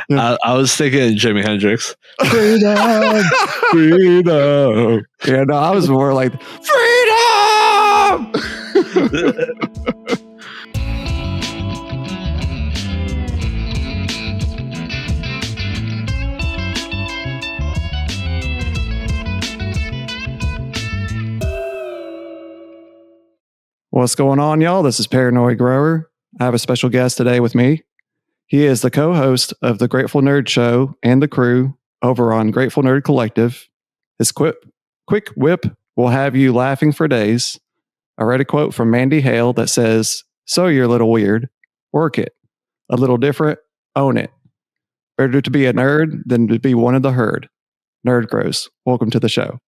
I was thinking Jimi Hendrix. Freedom, freedom. Yeah, no, I was more like freedom. What's going on, y'all? This is Paranoid Grower. I have a special guest today with me. He is the co-host of the Grateful Nerd Show and the crew over on Grateful Nerd Collective. His quick whip will have you laughing for days. I read a quote from Mandy Hale that says, "So you're a little weird. Work it. A little different. Own it. Better to be a nerd than to be one of the herd." NerdGrows, welcome to the show.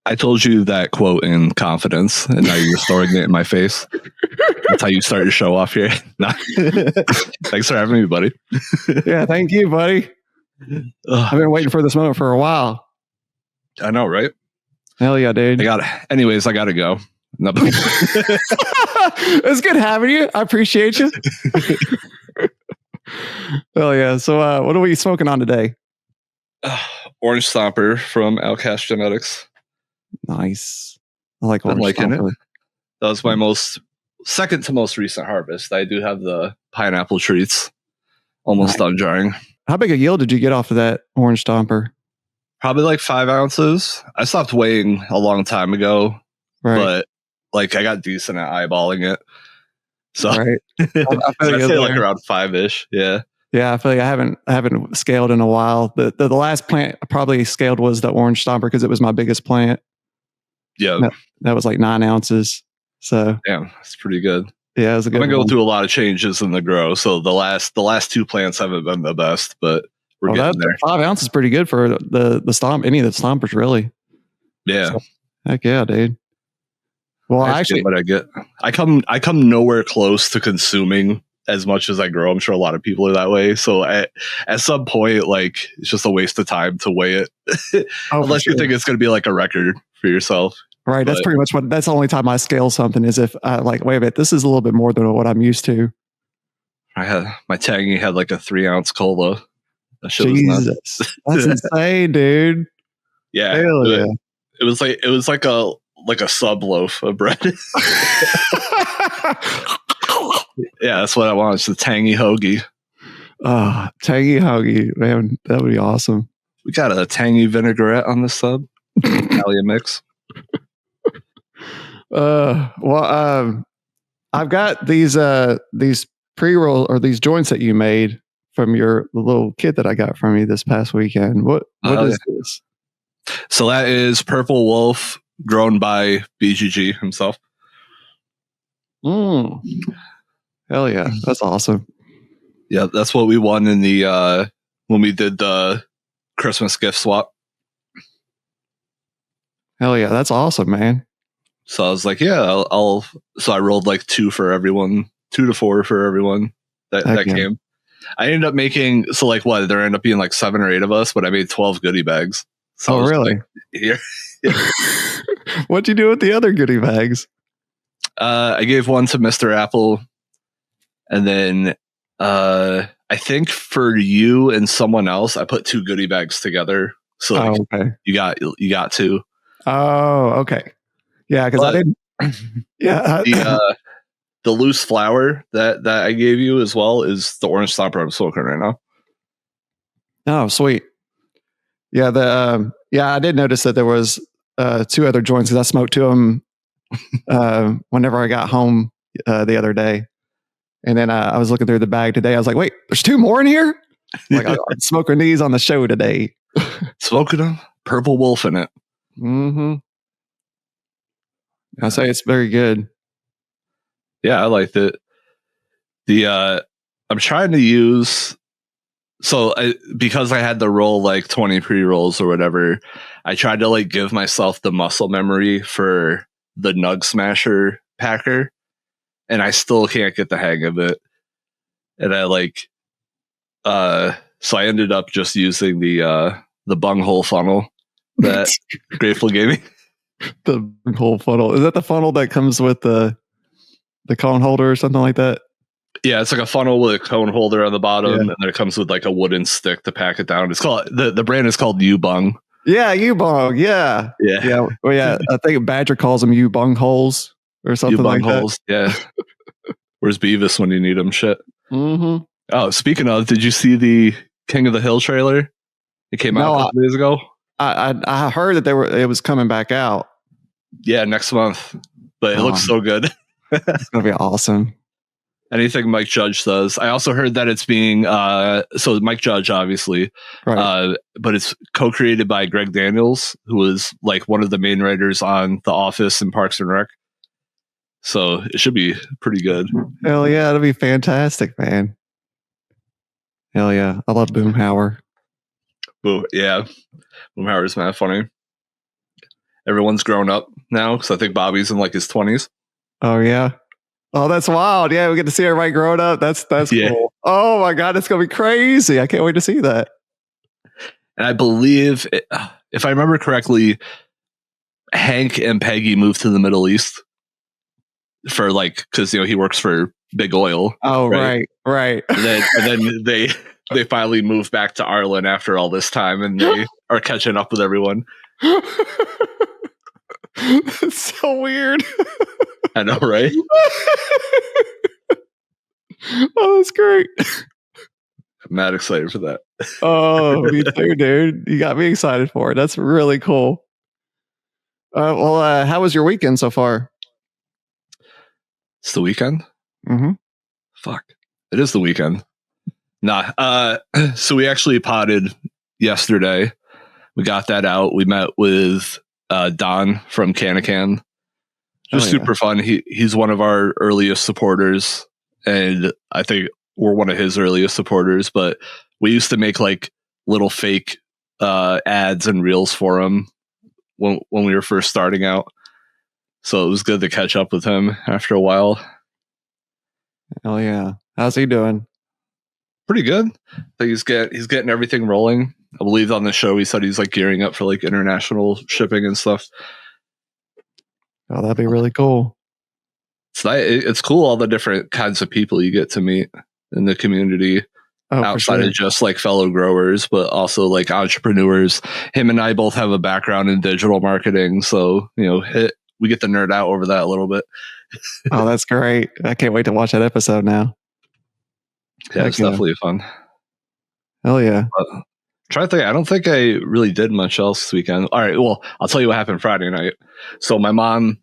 I told you that quote in confidence, and now you're throwing it in my face. That's how you start your show off here. Thanks for having me, buddy. Yeah, thank you, buddy. I've been waiting for this moment for a while. I know, right? Hell yeah, dude. Anyways, I gotta go. No. It's good having you. I appreciate you. Hell yeah. So what are we smoking on today? Orange Stomper from Outcast Genetics. Nice. I like Orange liking Stomper. it. That was my second to most recent harvest. I do have the pineapple treats almost done drying. How big a yield did you get off of that Orange Stomper? Probably like 5 ounces. I stopped weighing a long time ago, but like I got decent at eyeballing it. So right. I feel like around 5-ish. Yeah. Yeah, I feel like I haven't scaled in a while. The last plant I probably scaled was the Orange Stomper because it was my biggest plant. Yeah. That was like 9 ounces. So yeah, it's pretty good. Yeah, it was a good one. I'm going through a lot of changes in the grow. So the last two plants haven't been the best, but we're getting there. 5 ounces is pretty good for the stomp, any of the stompers really. Yeah. So, heck yeah, dude. Well, I get what I get. I come nowhere close to consuming as much as I grow. I'm sure a lot of people are that way. So at some point, like, it's just a waste of time to weigh it. Unless you think it's going to be like a record for yourself. Right. That's pretty much that's the only time I scale something is if I like, wait a minute, this is a little bit more than what I'm used to. My Tangy had like a 3-ounce cola. That shit Jesus. That's insane, dude. Yeah. Hell yeah. It was like a sub loaf of bread. Yeah, that's what I want. It's the tangy hoagie. Tangy hoagie, man, that would be awesome. We got a tangy vinaigrette on the sub. Italian mix. I've got these pre-roll or these joints that you made from the little kit that I got from you this past weekend. What is this? So that is Purple Wolf, grown by BGG himself. Hell yeah, that's awesome. Yeah, that's what we won in the when we did the Christmas gift swap. Hell yeah, that's awesome, man. So I was like, yeah, I'll. So I rolled like 2 for everyone, 2 to 4 for everyone that came. I ended up making there ended up being like 7 or 8 of us, but I made 12 goodie bags. So really? Like, yeah. What'd you do with the other goodie bags? I gave one to Mr. Apple, and then I think for you and someone else, I put 2 goodie bags together. So okay. You got 2. Oh, okay. Yeah, because I didn't. Yeah, the loose flower that I gave you as well is the Orange Stomper I'm smoking right now. Oh, sweet. Yeah, I did notice that there was 2 other joints because I smoked 2 of them whenever I got home the other day, and then I was looking through the bag today. I was like, "Wait, there's 2 more in here!" Like I'm smoking these on the show today. Smoking them, Purple Wolf in it. Mm-hmm. I say it's very good. Yeah, I liked it. I'm trying to use. So because I had to roll like 20 pre-rolls or whatever, I tried to like give myself the muscle memory for the Nug Smasher packer, and I still can't get the hang of it. And so I ended up just using the bunghole funnel that Grateful gave me. The bunghole funnel. Is that the funnel that comes with the cone holder or something like that? Yeah, it's like a funnel with a cone holder on the bottom, Yeah. and then it comes with like a wooden stick to pack it down. It's called the brand is called U-Bung. Yeah, U-Bung. Yeah. Yeah. Well, yeah. I think Badger calls them U-Bung holes or something U-Bung like holes. Yeah. Where's Beavis when you need him? Shit. that. Oh, speaking of, did you see the King of the Hill trailer? It came out a couple days ago. I heard that it was coming back out. Yeah, next month. But it looks so good. It's gonna be awesome. Anything Mike Judge does. I also heard that it's being so Mike Judge, obviously, Right. but it's co-created by Greg Daniels, who is like one of the main writers on The Office and Parks and Rec. So it should be pretty good. Hell yeah, it'll be fantastic, man. Hell yeah, I love Boomhauer. Yeah, Boomhauer's mad funny. Everyone's grown up now because I think Bobby's in like his 20s. Oh yeah. Oh, that's wild. Yeah, we get to see everybody growing up. That's cool. Oh my God, it's gonna be crazy. I can't wait to see that. And I believe, if I remember correctly, Hank and Peggy moved to the Middle East for like, because he works for Big Oil. Oh right. And then they finally moved back to Arlen after all this time, and they are catching up with everyone. It's so weird. I know, right? Oh, that's great. I'm mad excited for that. Oh, me too, dude. You got me excited for it. That's really cool. How was your weekend so far? It's the weekend? Mm-hmm. Fuck. It is the weekend. Nah. So we actually potted yesterday. We got that out. We met with Don from Can. Just super fun. He's one of our earliest supporters, and I think we're one of his earliest supporters. But we used to make like little fake ads and reels for him when we were first starting out. So it was good to catch up with him after a while. Oh yeah, how's he doing? Pretty good. He's getting everything rolling. I believe on the show he said he's like gearing up for like international shipping and stuff. Oh, that'd be really cool. It's cool all the different kinds of people you get to meet in the community outside of just like fellow growers, but also like entrepreneurs. Him and I both have a background in digital marketing, so we get to nerd out over that a little bit. Oh, that's great. I can't wait to watch that episode now. Yeah, it's definitely fun. Hell yeah. Trying to think, I don't think I really did much else this weekend. All right, well, I'll tell you what happened Friday night. So my mom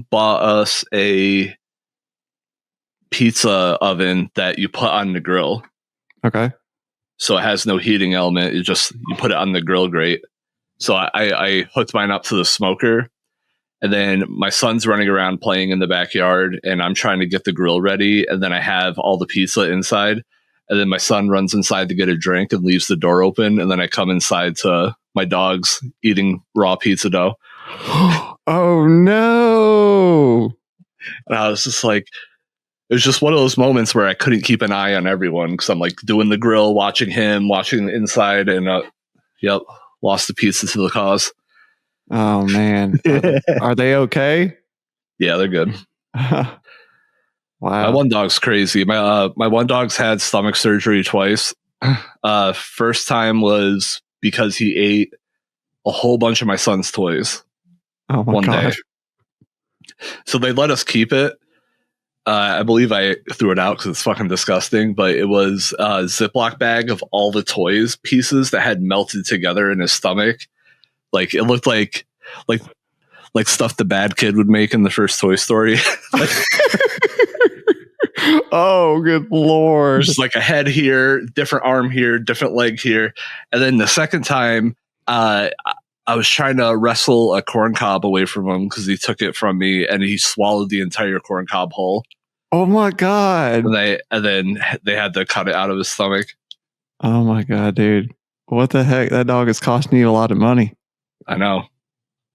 bought us a pizza oven that you put on the grill. Okay. So it has no heating element. You put it on the grill grate. So I hooked mine up to the smoker, and then my son's running around playing in the backyard, and I'm trying to get the grill ready, and then I have all the pizza inside, and then my son runs inside to get a drink and leaves the door open, and then I come inside to my dogs eating raw pizza dough. Oh no. And I was just like, it was just one of those moments where I couldn't keep an eye on everyone because I'm like doing the grill, watching him, watching the inside, and lost the pizza to the cause. Oh man. Are they okay? Yeah, they're good. Wow. My one dog's crazy. My one dog's had stomach surgery twice. First time was because he ate a whole bunch of my son's toys. Oh my God. Day. So they let us keep it. I believe I threw it out because it's fucking disgusting, but it was a Ziploc bag of all the toys pieces that had melted together in his stomach. Like it looked like stuff the bad kid would make in the first Toy Story. Oh, good Lord. Just like a head here, different arm here, different leg here. And then the second time, I was trying to wrestle a corn cob away from him because he took it from me and he swallowed the entire corn cob whole. Oh my God. And then they had to cut it out of his stomach. Oh my God, dude. What the heck? That dog is costing you a lot of money. I know.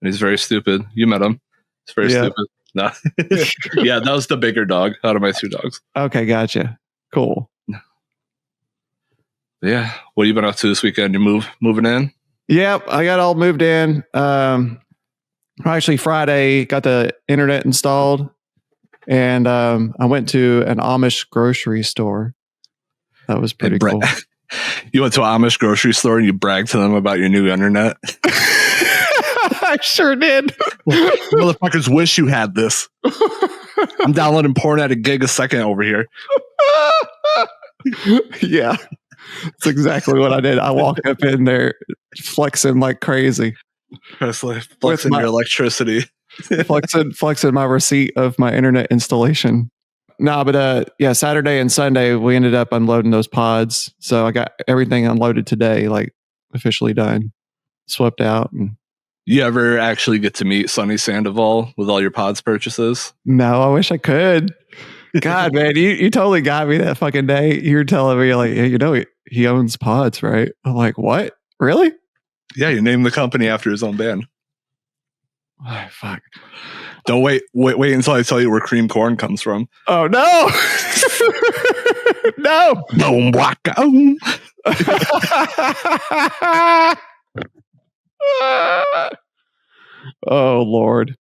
He's very stupid. You met him. It's very stupid. No. Yeah, that was the bigger dog out of my two dogs. Okay, gotcha. Cool. Yeah. What have you been up to this weekend? You moving in? Yep, I got all moved in. Actually, Friday got the internet installed. And I went to an Amish grocery store. That was pretty cool. You went to an Amish grocery store and you bragged to them about your new internet. I sure did. Motherfuckers wish you had this. I'm downloading porn at a gig a second over here. Yeah, that's exactly what I did. I walked up in there flexing like crazy. Flexing your electricity. flexing my receipt of my internet installation. No, but yeah, Saturday and Sunday we ended up unloading those pods. So I got everything unloaded today, like officially done, swept out. And you ever actually get to meet Sonny Sandoval with all your pods purchases? No, I wish I could. God, man, you totally got me that fucking day. You're telling me like, hey, you know, he owns pods, right? I'm like, what? Really? Yeah, you named the company after his own band. Oh, fuck. Don't wait until I tell you where cream corn comes from. Oh no. No. Boom, waka. Oh Lord.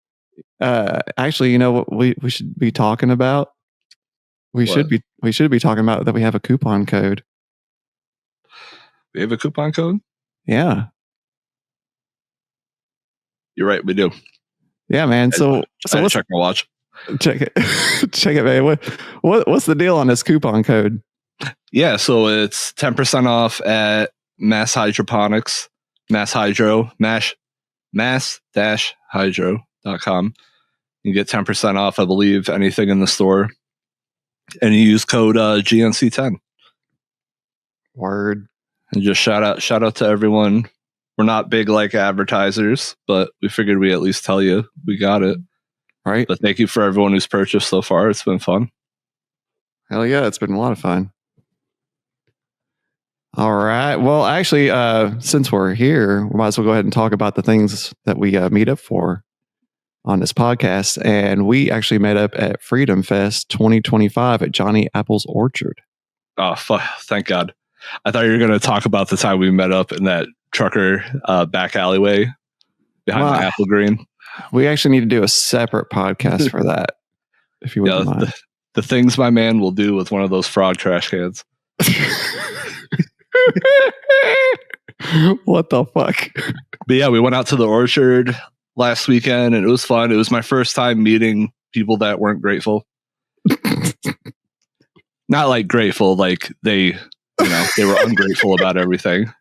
Actually, you know what we should be talking about? We should be talking about that we have a coupon code. We have a coupon code? Yeah. You're right, we do. Yeah, man. So let's check my watch. Check it. Check it, man. What's the deal on this coupon code? Yeah, so it's 10% off at Mass Hydroponics, mass-hydro.com. You get 10% off, I believe, anything in the store. And you use code GNC10. Word. And just shout out to everyone. We're not big like advertisers, but we figured we at least tell you we got it. Right. But thank you for everyone who's purchased so far. It's been fun. Hell yeah, it's been a lot of fun. All right. Well, actually, since we're here, we might as well go ahead and talk about the things that we meet up for on this podcast. And we actually met up at Freedom Fest 2025 at Johnny Apple's Orchard. Oh, thank God. I thought you were going to talk about the time we met up in that trucker back alleyway behind the apple green. We actually need to do a separate podcast for that, if you wouldn't mind. The things my man will do with one of those frog trash cans. What the fuck? But yeah, we went out to the orchard last weekend and it was fun. It was my first time meeting people that weren't grateful. Not like grateful, like they were ungrateful about everything.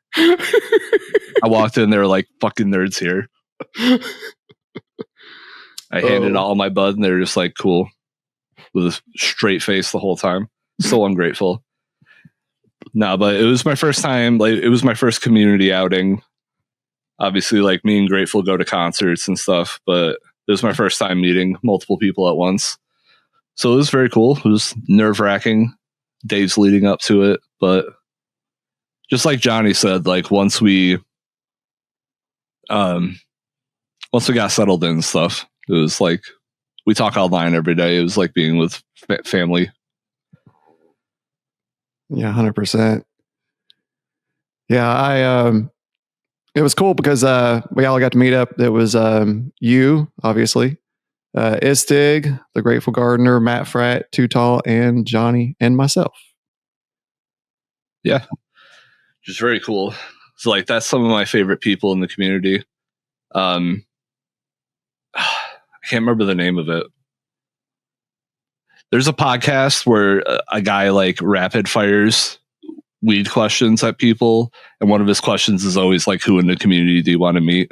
I walked in, they were like, fucking nerds here. I handed all my bud and they were just like, cool, with a straight face the whole time. So ungrateful. No, but it was my first time. Like, it was my first community outing. Obviously, like, me and Grateful go to concerts and stuff, but it was my first time meeting multiple people at once. So it was very cool. It was nerve-wracking days leading up to it, but just like Johnny said, like once we got settled in and stuff, it was like we talk online every day. It was like being with family. Yeah, 100%. Yeah, it was cool because we all got to meet up. It was you, obviously, Istig, the Grateful Gardener, Matt Fratt, Too Tall, and Johnny, and myself. Yeah, just very cool. So like that's some of my favorite people in the community. I can't remember the name of it. There's a podcast where a guy like rapid fires weed questions at people, and one of his questions is always like, who in the community do you want to meet?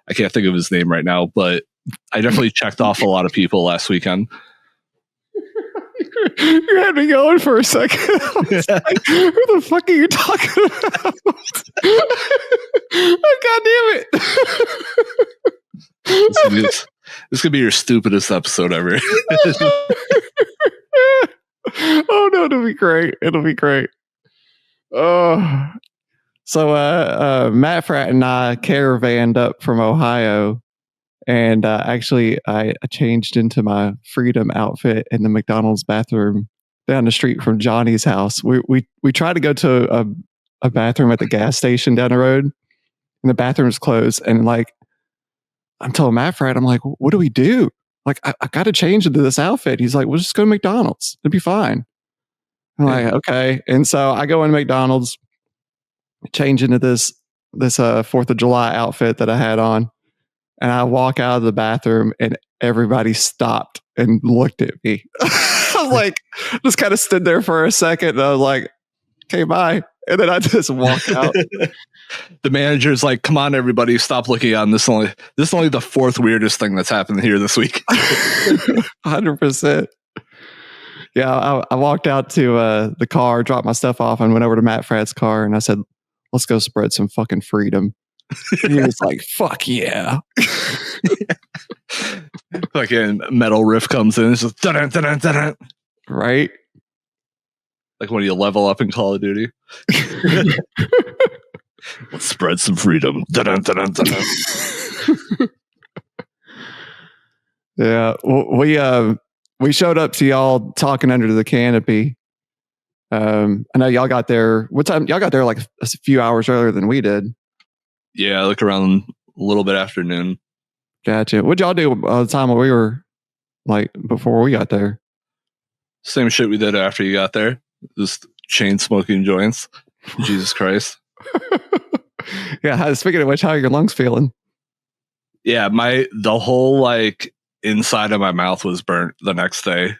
I can't think of his name right now, but I definitely checked off a lot of people last weekend. You had me going for a second. Like, who the fuck are you talking about? Oh, God damn it. This could be your stupidest episode ever. Oh no, it'll be great. It'll be great. Oh, so Matt Fratt and I caravanned up from Ohio, and actually I changed into my Freedom outfit in the McDonald's bathroom down the street from Johnny's house. We tried to go to a bathroom at the gas station down the road, and the bathroom's closed. And like, I'm telling Matt Fratt, I'm like, what do we do? like, I got to change into this outfit. He's like, we'll just go to McDonald's. It'll be fine. I'm like, okay. And so I go into McDonald's, change into this 4th of July outfit that I had on. And I walk out of the bathroom and everybody stopped and looked at me. I was like, just kind of stood there for a second. And I was like, okay, bye. And then I just walked out. The manager's like, come on, everybody, stop looking on this. This is only the 4th weirdest thing that's happened here this week. 100%. Yeah, I walked out to the car, dropped my stuff off, and went over to Matt Frad's car. And I said, let's go spread some fucking freedom. And he was like, fuck yeah. Fucking metal riff comes in. It's just dun dun dun dun. Right? Like when you level up in Call of Duty. Let's spread some freedom. Dun dun dun dun dun. Yeah. Well, we showed up to y'all talking under the canopy. I know y'all got there. What time? Y'all got there like a few hours earlier than we did. Yeah, like around a little bit after noon. Gotcha. What'd y'all do the time when we were like before we got there? Same shit we did after you got there. Just chain smoking joints. Jesus Christ. Yeah. Speaking of which, how are your lungs feeling? Yeah, the whole like inside of my mouth was burnt the next day.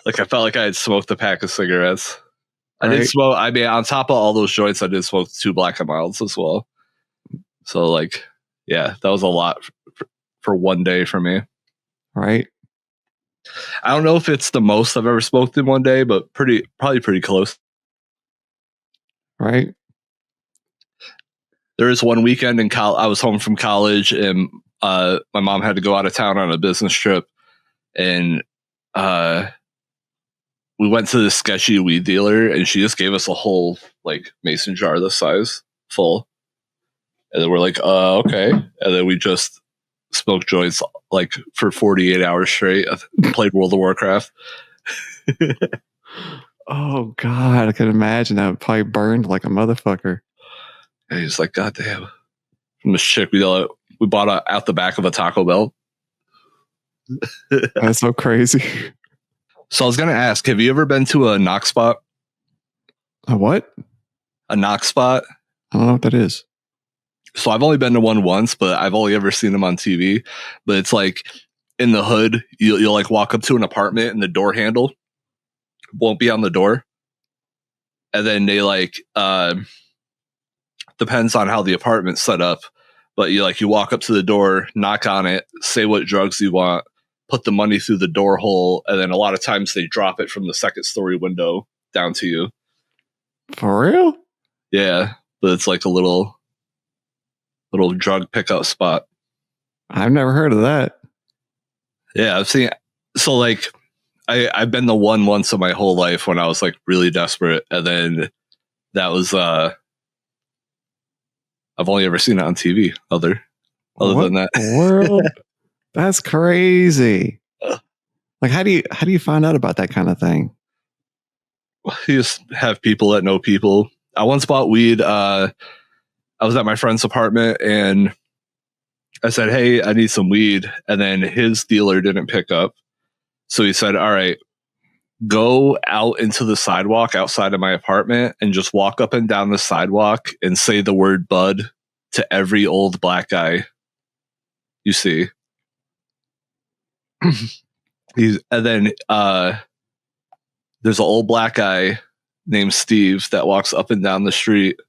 Like I felt like I had smoked a pack of cigarettes. I did smoke. I mean, on top of all those joints, I did smoke 2 Black and Milds as well. So, like, yeah, that was a lot for one day for me. Right. I don't know if it's the most I've ever smoked in one day, but probably pretty close. Right. There was one weekend in I was home from college, and my mom had to go out of town on a business trip, and we went to this sketchy weed dealer, and she just gave us a whole like mason jar this size full. And then we're like, okay. And then we just smoked joints like for 48 hours straight. Played World of Warcraft. Oh God, I could imagine that probably burned like a motherfucker. And he's like, God damn. From this chick we bought out the back of a Taco Bell. That's so crazy. So I was gonna ask, have you ever been to a knock spot? A what? A knock spot? I don't know what that is. So I've only been to one once, but I've only ever seen them on TV. But it's like in the hood, you'll like walk up to an apartment and the door handle won't be on the door. And then they like depends on how the apartment's set up. But you walk up to the door, knock on it, say what drugs you want, put the money through the door hole, and then a lot of times they drop it from the 2nd story window down to you. For real? Yeah. But it's like a little drug pickup spot. I've never heard of that. Yeah, I've seen. So like, I've been the one once in my whole life when I was like really desperate, and then that was I've only ever seen it on TV. Other than that, world? That's crazy. Like, how do you find out about that kind of thing? You just have people that know people. I once bought weed. I was at my friend's apartment and I said, hey, I need some weed. And then his dealer didn't pick up. So he said, all right, go out into the sidewalk outside of my apartment and just walk up and down the sidewalk and say the word bud to every old black guy you see. And then there's an old black guy named Steve that walks up and down the street.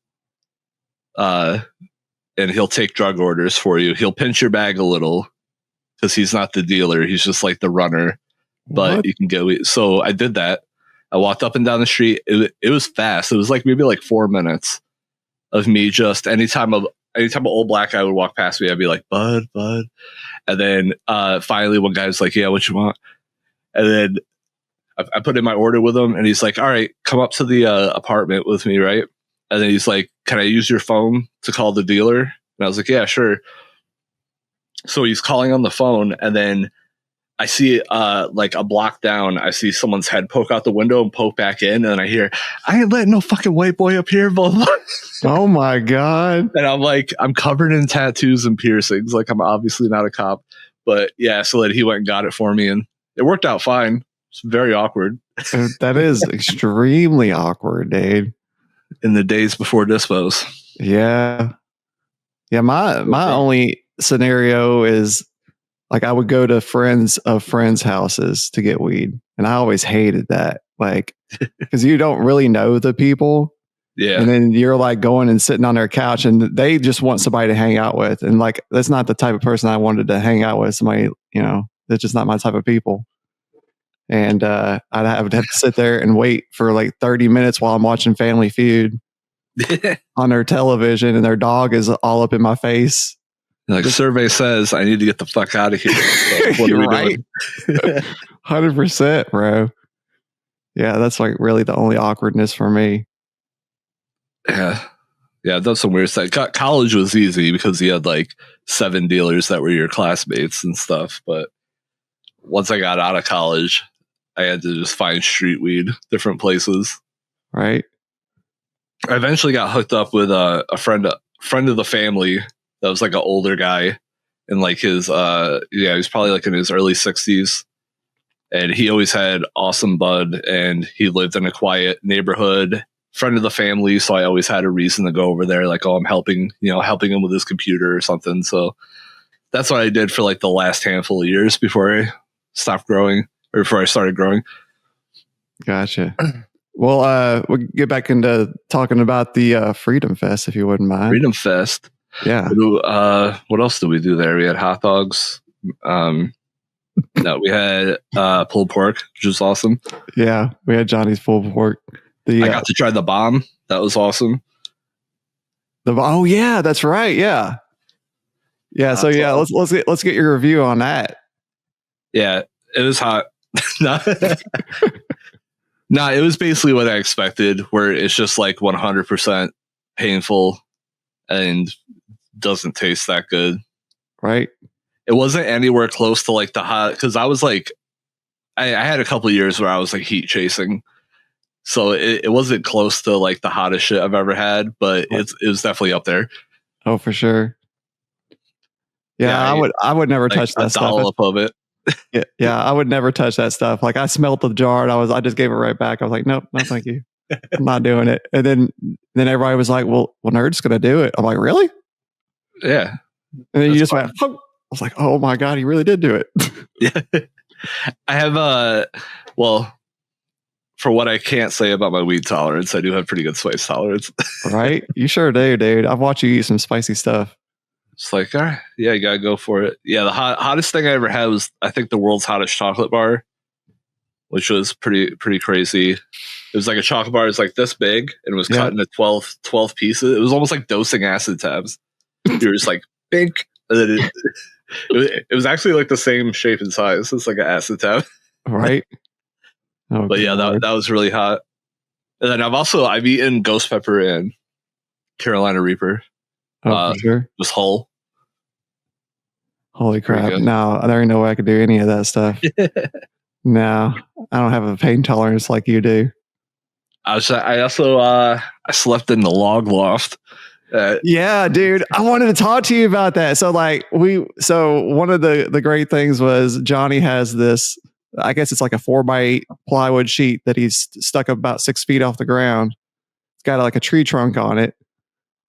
And he'll take drug orders for you. He'll pinch your bag a little because he's not the dealer. He's just like the runner, but you can go. So I did that. I walked up and down the street. It was fast. It was like maybe like 4 minutes of me just anytime an old black guy would walk past me, I'd be like, bud. And then finally one guy was like, yeah, what you want? And then I put in my order with him and he's like, all right, come up to the apartment with me, right? And then he's like, can I use your phone to call the dealer? And I was like, yeah, sure. So he's calling on the phone. And then I see like a block down, I see someone's head poke out the window and poke back in, and I hear, "I ain't letting no fucking white boy up here," blah, blah. Oh my God. And I'm like, I'm covered in tattoos and piercings. Like, I'm obviously not a cop. But yeah, so then he went and got it for me, and it worked out fine. It's very awkward. That is extremely awkward, dude. In the days before dispos. Yeah. Yeah, my only scenario is like I would go to friends' houses to get weed. And I always hated that. Like, because you don't really know the people. Yeah. And then you're like going and sitting on their couch and they just want somebody to hang out with. And like, that's not the type of person I wanted to hang out with. Somebody, that's just not my type of people. And I would have to sit there and wait for like 30 minutes while I'm watching Family Feud on their television, and their dog is all up in my face. Like, survey says I need to get the fuck out of here. So what are we doing? 100%, bro. Yeah, that's like really the only awkwardness for me. Yeah, that's some weird stuff. College was easy because you had like 7 dealers that were your classmates and stuff. But once I got out of college, I had to just find street weed, different places. Right. I eventually got hooked up with a friend of the family that was like an older guy, and like his he was probably like in his early 60s, and he always had awesome bud, and he lived in a quiet neighborhood. Friend of the family, so I always had a reason to go over there. Like, oh, I'm helping him with his computer or something. So that's what I did for like the last handful of years before I stopped growing, or before I started growing. Gotcha. Well, we'll get back into talking about the Freedom Fest, if you wouldn't mind. Freedom Fest. Yeah. What else did we do there? We had hot dogs. No, we had pulled pork, which was awesome. Yeah, we had Johnny's pulled pork. I got to try the bomb. That was awesome. Oh yeah, that's right. Yeah. So yeah, let's get your review on that. Yeah, it was hot. No, it was basically what I expected, where it's just like 100% painful and doesn't taste that good. Right. It wasn't anywhere close to like the hot, because I was like, I had a couple of years where I was like heat chasing. So it wasn't close to like the hottest shit I've ever had, but it was definitely up there. Oh, for sure. Yeah, I would never touch that stuff. A dollop of it. Yeah, I would never touch that stuff. Like, I smelled the jar and I just gave it right back. I was like, nope, no, thank you. I'm not doing it. And then everybody was like, well, Nerd's going to do it. I'm like, really? Yeah. And then you just went, oh. I was like, oh my God, he really did do it. Yeah. I have for what I can't say about my weed tolerance, I do have pretty good spice tolerance. Right? You sure do, dude. I've watched you eat some spicy stuff. It's like, all right, yeah, you gotta go for it. Yeah, the hottest thing I ever had was, I think, the world's hottest chocolate bar, which was pretty crazy. It was like a chocolate bar. It was like this big, and it was cut into 12 pieces. It was almost like dosing acid tabs. You were just like, bink. And then it was actually like the same shape and size. It's like an acid tab. Right. Oh, but yeah, that was really hot. And then I've eaten ghost pepper and Carolina Reaper. Oh, for sure. Just whole. Holy crap. No, there ain't no way I could do any of that stuff. No, I don't have a pain tolerance like you do. I slept in the log loft. Yeah, dude. I wanted to talk to you about that. So one of the great things was Johnny has this, I guess it's like a 4x8 plywood sheet that he's stuck about 6 feet off the ground. It's got like a tree trunk on it.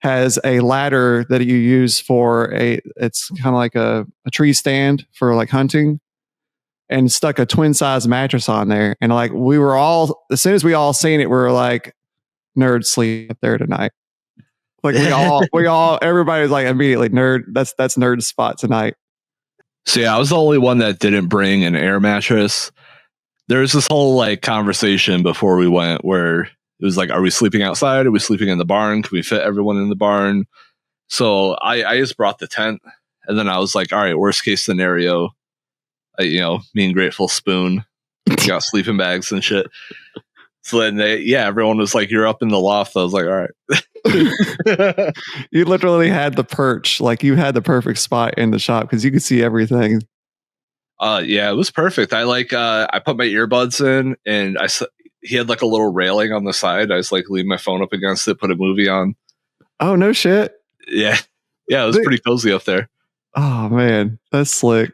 Has a ladder that you use it's kind of like a tree stand for like hunting, and stuck a twin size mattress on there. And like, we were all, as soon as we all seen it, we were like, Nerd sleep up there tonight. Like everybody was like immediately, Nerd, that's Nerd's spot tonight. So yeah, I was the only one that didn't bring an air mattress. There was this whole like conversation before we went where it was like, are we sleeping outside? Are we sleeping in the barn? Can we fit everyone in the barn? So I just brought the tent, and then I was like, all right, worst case scenario, me and Grateful Spoon got sleeping bags and shit. So then everyone was like, you're up in the loft. I was like, all right. You literally had the perch, like you had the perfect spot in the shop because you could see everything. Yeah, it was perfect. I put my earbuds in, and he had like a little railing on the side. I was like leave my phone up against it, put a movie on. Oh, no shit. Yeah. Yeah, it was pretty cozy up there. Oh man, that's slick.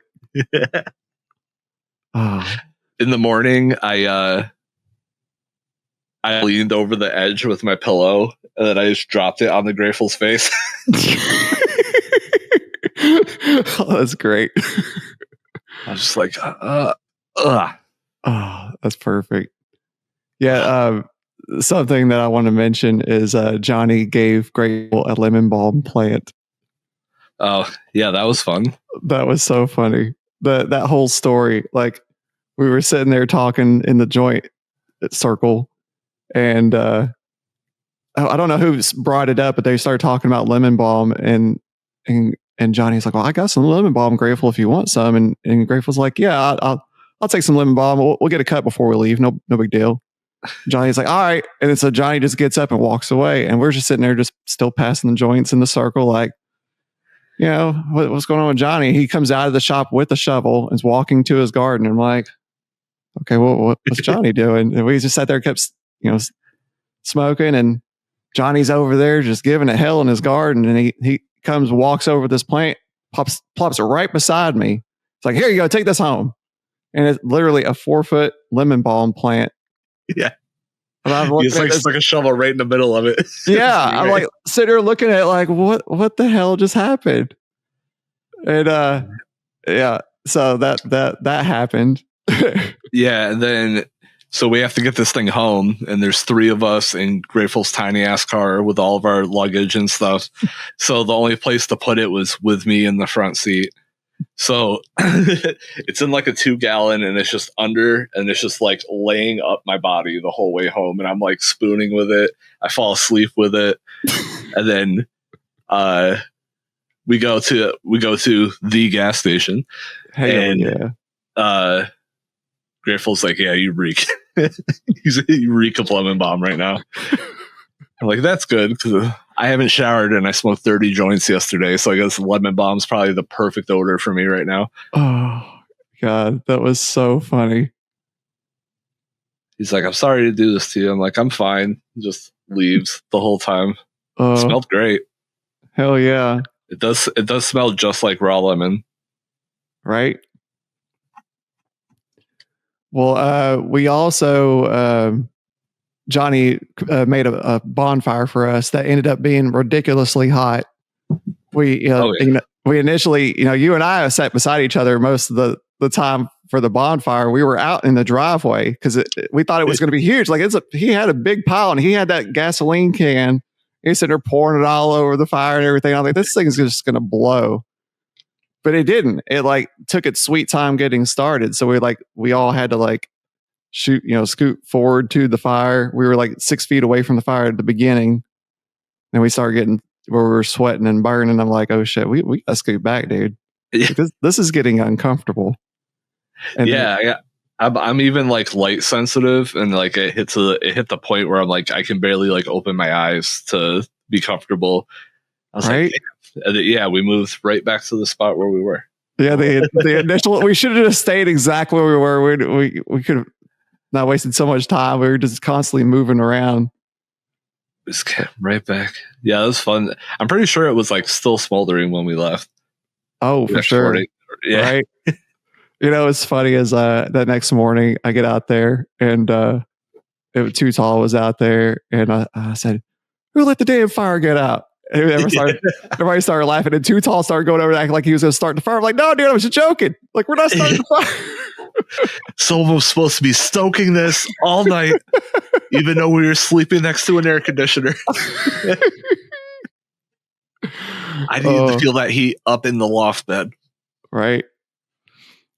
Oh. In the morning, I leaned over the edge with my pillow, and then I just dropped it on the Grateful's face. Oh, that's great. I was just like, Oh, that's perfect. Yeah, something that I want to mention is Johnny gave Grateful a lemon balm plant. Oh, yeah, that was fun. That was so funny. That whole story, like we were sitting there talking in the joint circle, and I don't know who brought it up, but they started talking about lemon balm, and Johnny's like, "Well, I got some lemon balm, Grateful, if you want some." And Grateful's like, "Yeah, I'll take some lemon balm. We'll get a cut before we leave. No big deal." Johnny's like, "All right," and then so Johnny just gets up and walks away, and we're just sitting there, just still passing the joints in the circle, like, you know, what's going on with Johnny? He comes out of the shop with a shovel and is walking to his garden. I'm like, okay, well, what's Johnny doing? And we just sat there, kept, smoking, and Johnny's over there just giving it hell in his garden, and he comes, walks over this plant, plops it right beside me. It's like, here you go, take this home. And it's literally a 4-foot lemon balm plant. Yeah. He's like stuck a shovel right in the middle of it. Yeah. I'm like sitting there looking at it like, what the hell just happened? And yeah, so that happened. Yeah, and then so we have to get this thing home, and there's 3 of us in Grateful's tiny ass car with all of our luggage and stuff. So the only place to put it was with me in the front seat. So it's in like a 2-gallon, and it's just under, and it's just like laying up my body the whole way home, and I'm like spooning with it. I fall asleep with it, and then we go to the gas station. Hell yeah. Grateful's like, yeah, you reek. You reek of lemon balm right now. I'm like, that's good, because I haven't showered and I smoked 30 joints yesterday, so I guess lemon balm's probably the perfect odor for me right now. Oh God, that was so funny. He's like, I'm sorry to do this to you. I'm like, I'm fine. Just leaves the whole time. It smelled great. Hell yeah. It does smell just like raw lemon. Right? Well, we also Johnny made a bonfire for us that ended up being ridiculously hot. We we initially, you and I sat beside each other most of the time for the bonfire. We were out in the driveway because we thought it was going to be huge. Like he had a big pile, and he had that gasoline can. He's sitting there pouring it all over the fire and everything. I'm like, this thing's just going to blow. But it didn't. It like took its sweet time getting started. So we all had to like scoot forward to the fire. We were like 6 feet away from the fire at the beginning. And we started getting where we were sweating and burning. I'm like, oh shit, we gotta scoot back, dude. Yeah. This is getting uncomfortable. And yeah. I'm even like light sensitive, and like it hit the point where I'm like, I can barely like open my eyes to be comfortable. I was like, yeah, we moved right back to the spot where we were. Yeah, the initial, we should have just stayed exactly where we were. We could have not wasted so much time. We were just constantly moving around. Just came right back. Yeah, it was fun. I'm pretty sure it was like still smoldering when we left. Oh, for sure. Yeah. Right. It's funny as that next morning I get out there, and Too Tall was out there, and I said, "Who let the damn fire get out?" And everybody started laughing, and Too Tall started going over and acting like he was going to start the fire. I'm like, no, dude, I was just joking. Like, we're not starting the fire. Someone was supposed to be stoking this all night, even though we were sleeping next to an air conditioner. I needed to feel that heat up in the loft bed. Right.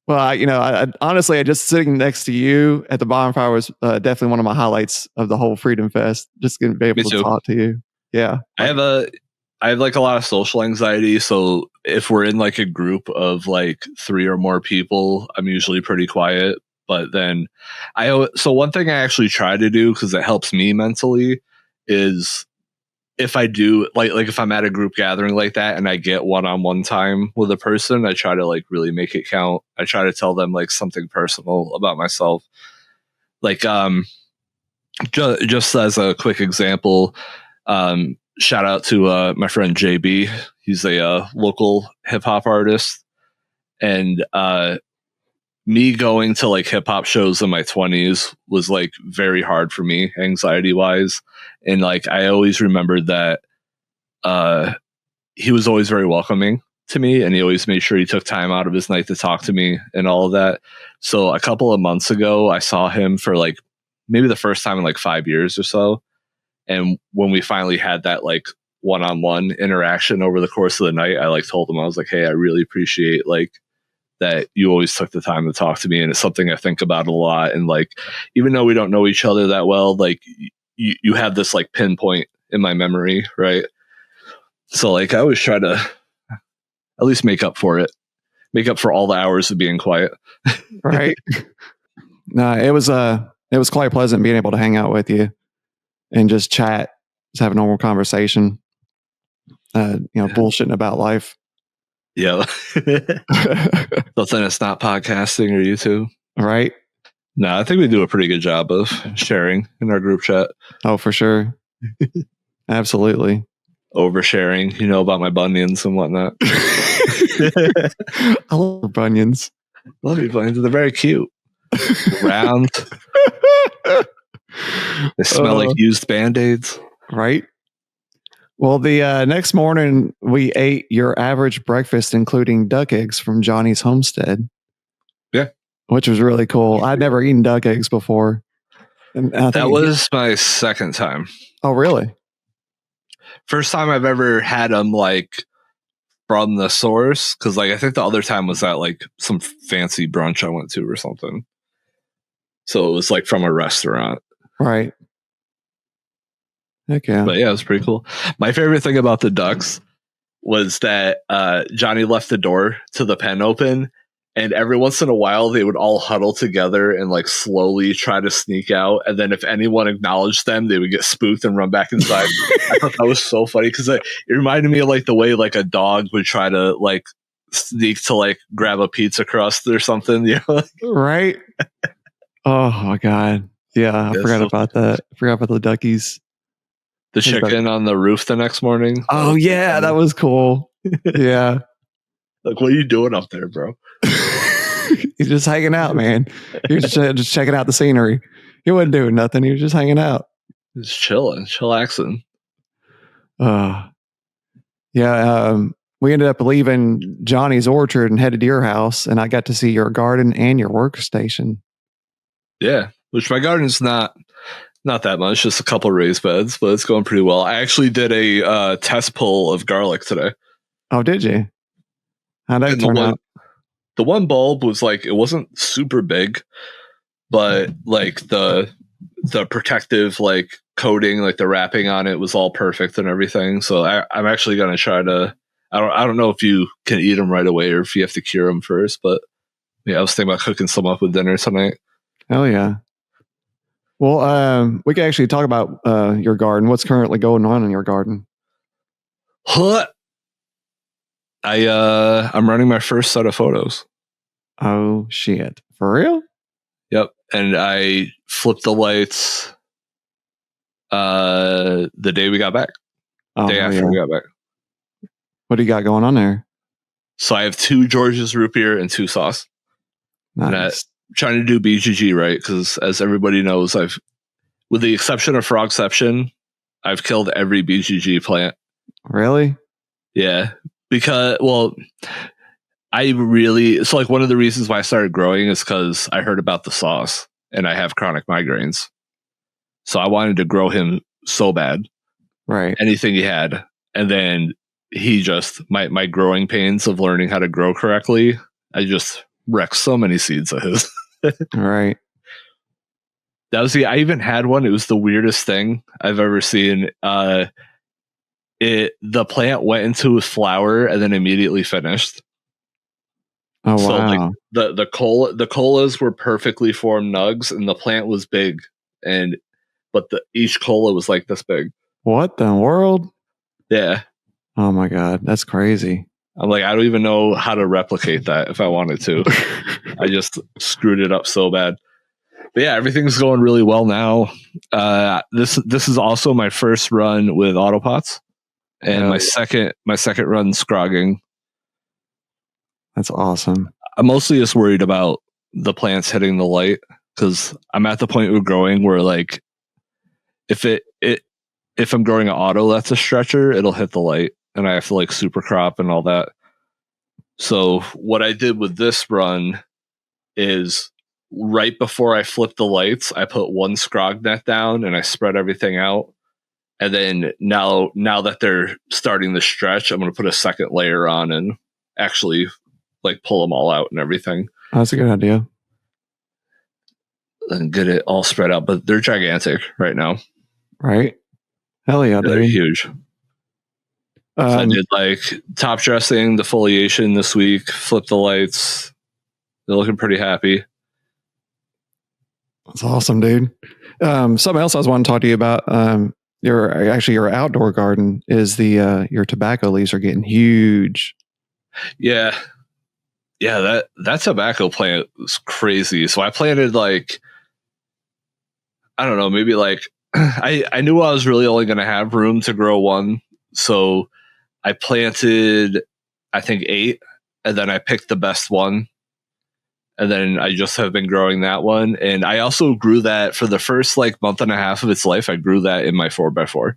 Well, I honestly, just sitting next to you at the bonfire was definitely one of my highlights of the whole Freedom Fest. Just going to be able to talk to you. Yeah. I have like a lot of social anxiety. So if we're in like a group of like 3 or more people, I'm usually pretty quiet. But then so one thing I actually try to do, because it helps me mentally, is if I do like if I'm at a group gathering like that and I get one-on-one time with a person, I try to like really make it count. I try to tell them like something personal about myself. Like just as a quick example, shout out to my friend JB. He's a local hip hop artist, and me going to like hip hop shows in my 20s was like very hard for me, anxiety wise, and like I always remembered that he was always very welcoming to me, and he always made sure he took time out of his night to talk to me and all of that. So a couple of months ago, I saw him for like maybe the first time in like 5 years or so. And when we finally had that like one-on-one interaction over the course of the night, I like told him, I was like, hey, I really appreciate like that you always took the time to talk to me. And it's something I think about a lot. And like, even though we don't know each other that well, like you have this like pinpoint in my memory. Right. So like, I always try to at least make up for all the hours of being quiet. Right. No, it was quite pleasant being able to hang out with you and just chat, just have a normal conversation, bullshitting about life. Yeah. But then it's not podcasting or YouTube. Right. No, I think we do a pretty good job of sharing in our group chat. Oh, for sure. Absolutely. Oversharing, about my bunions and whatnot. I love bunions. Love your bunions. They're very cute. Round. They smell like used Band-Aids. Right. Well, the next morning we ate your average breakfast, including duck eggs from Johnny's homestead. Yeah. Which was really cool. I'd never eaten duck eggs before. And that was my second time. Oh, really? First time I've ever had them like from the source, because like I think the other time was at like some fancy brunch I went to or something. So it was like from a restaurant. Right. Okay. But yeah, it was pretty cool. My favorite thing about the ducks was that Johnny left the door to the pen open, and every once in a while they would all huddle together and like slowly try to sneak out. And then if anyone acknowledged them, they would get spooked and run back inside. I thought that was so funny because it reminded me of like the way like a dog would try to like sneak to like grab a pizza crust or something. Right. Oh my God. Yeah, I forgot about that. I forgot about the duckies. The chicken on the roof the next morning. Oh yeah, that was cool. Yeah. Like, what are you doing up there, bro? He's just hanging out, man. He was just checking out the scenery. He wasn't doing nothing. He was just hanging out. Just chilling, chillaxing. Yeah. We ended up leaving Johnny's orchard and headed to your house, and I got to see your garden and your workstation. Yeah, which my garden's not that much, just a couple raised beds, but it's going pretty well. I actually did a test pull of garlic today. Oh, did you? How'd that turn out? The one bulb was like, it wasn't super big, but like the protective like coating, like the wrapping on it was all perfect and everything. So I'm actually going to try to, I don't know if you can eat them right away or if you have to cure them first, but yeah, I was thinking about cooking some up with dinner tonight. Hell yeah. Well, we can actually talk about your garden. What's currently going on in your garden? I'm running my first set of photos. Oh shit! For real? Yep. And I flipped the lights the day we got back. Day after we got back. What do you got going on there? So I have 2 George's root beer and 2 sauce. Nice. Trying to do BGG right, because as everybody knows, with the exception of Frogception, I've killed every BGG plant. Really? Yeah, because so like one of the reasons why I started growing is because I heard about the sauce and I have chronic migraines, so I wanted to grow him so bad, right? Anything he had, and then he just my growing pains of learning how to grow correctly. I just wrecked so many seeds of his. Right. That was I even had one. It was the weirdest thing I've ever seen. The plant went into a flower and then immediately finished. Oh so wow! Like the colas were perfectly formed nugs, and the plant was big, but each cola was like this big. What the world? Yeah. Oh my God. That's crazy. I'm like, I don't even know how to replicate that if I wanted to. I just screwed it up so bad. But yeah, everything's going really well now. This is also my first run with autopots, and my second run scrogging. That's awesome. I'm mostly just worried about the plants hitting the light, because I'm at the point with growing where, like, if I'm growing an auto that's a stretcher, it'll hit the light, and I have to like super crop and all that. So what I did with this run is, right before I flipped the lights, I put one scrog net down and I spread everything out. And then now that they're starting to stretch, I'm going to put a second layer on and actually like pull them all out and everything. That's a good idea. And get it all spread out. But they're gigantic right now. Right? Hell yeah, they're dude. huge. So I did like top dressing, defoliation this week, flip the lights. They're looking pretty happy. That's awesome, dude. Something else I was wanting to talk to you about. Your outdoor garden is your tobacco leaves are getting huge. Yeah. That tobacco plant is crazy. So I planted like, I don't know, maybe like I knew I was really only going to have room to grow one. So I planted, I think 8, and then I picked the best one. And then I just have been growing that one. And I also grew that for the first like month and a half of its life. I grew that in my 4x4.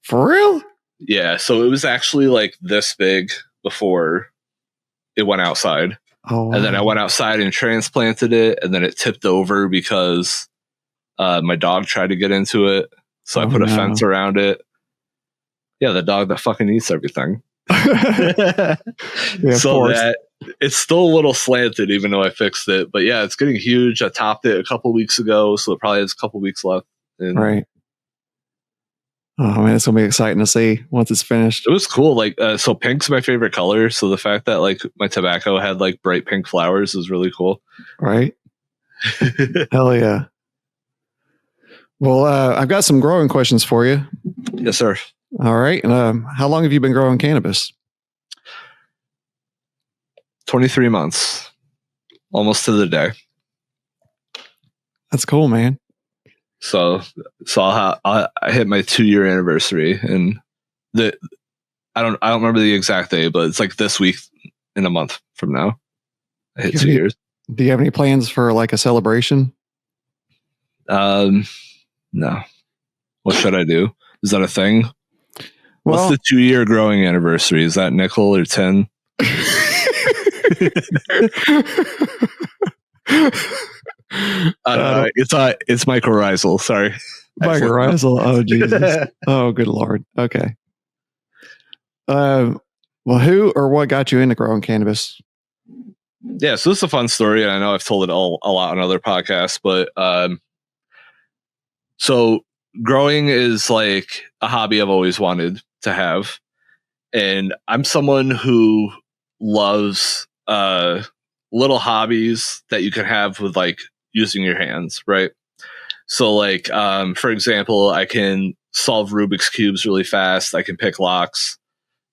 For real? Yeah. So it was actually like this big before it went outside. Oh, wow. And then I went outside and transplanted it. And then it tipped over because my dog tried to get into it. So I put a fence around it. Yeah, the dog that fucking eats everything. Yeah, so that it's still a little slanted, even though I fixed it. But yeah, it's getting huge. I topped it a couple weeks ago, so it probably has a couple weeks left. Right. Oh man, it's gonna be exciting to see once it's finished. It was cool. Like, so pink's my favorite color. So the fact that like my tobacco had like bright pink flowers is really cool. Right. Hell yeah. Well, I've got some growing questions for you. Yes, sir. All right. How long have you been growing cannabis? 23 months. Almost to the day. That's cool, man. So I hit my 2-year anniversary, and I don't remember the exact day, but it's like this week in a month from now. I hit 2 years. Do you have any plans for like a celebration? No. What should I do? Is that a thing? Well, what's the 2-year growing anniversary? Is that nickel or 10? It's mycorrhizal. Sorry. Mycorrhizal. Oh, Jesus. Oh, good Lord. Okay. Well, who or what got you into growing cannabis? Yeah, so this is a fun story, and I know I've told it a lot on other podcasts, but so growing is like a hobby I've always wanted to have, and I'm someone who loves little hobbies that you can have with like using your hands, right? So like for example, I can solve Rubik's cubes really fast. I can pick locks.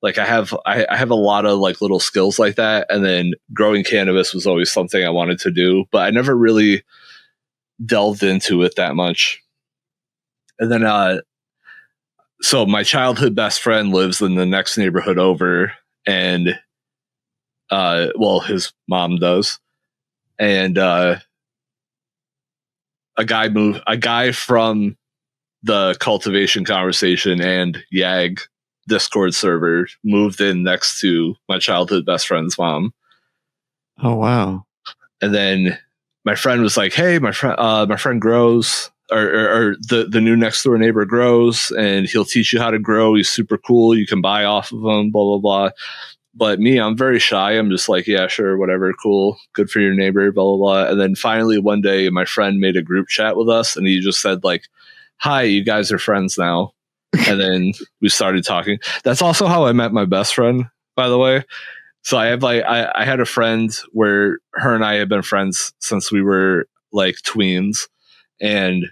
Like I have a lot of like little skills like that. And then growing cannabis was always something I wanted to do, but I never really delved into it that much. And then so my childhood best friend lives in the next neighborhood over, and well, his mom does. And a guy from the cultivation conversation and YAG Discord server moved in next to my childhood best friend's mom. Oh wow. And then my friend was like, "Hey, my friend grows, or the new next door neighbor grows, and he'll teach you how to grow. He's super cool. You can buy off of him, blah blah blah." But me, I'm very shy. I'm just like, yeah, sure, whatever, cool, good for your neighbor, blah blah blah. And then finally one day, my friend made a group chat with us, and he just said like, "Hi, you guys are friends now." And then we started talking. That's also how I met my best friend, by the way. So I have like I had a friend where her and I have been friends since we were like tweens, and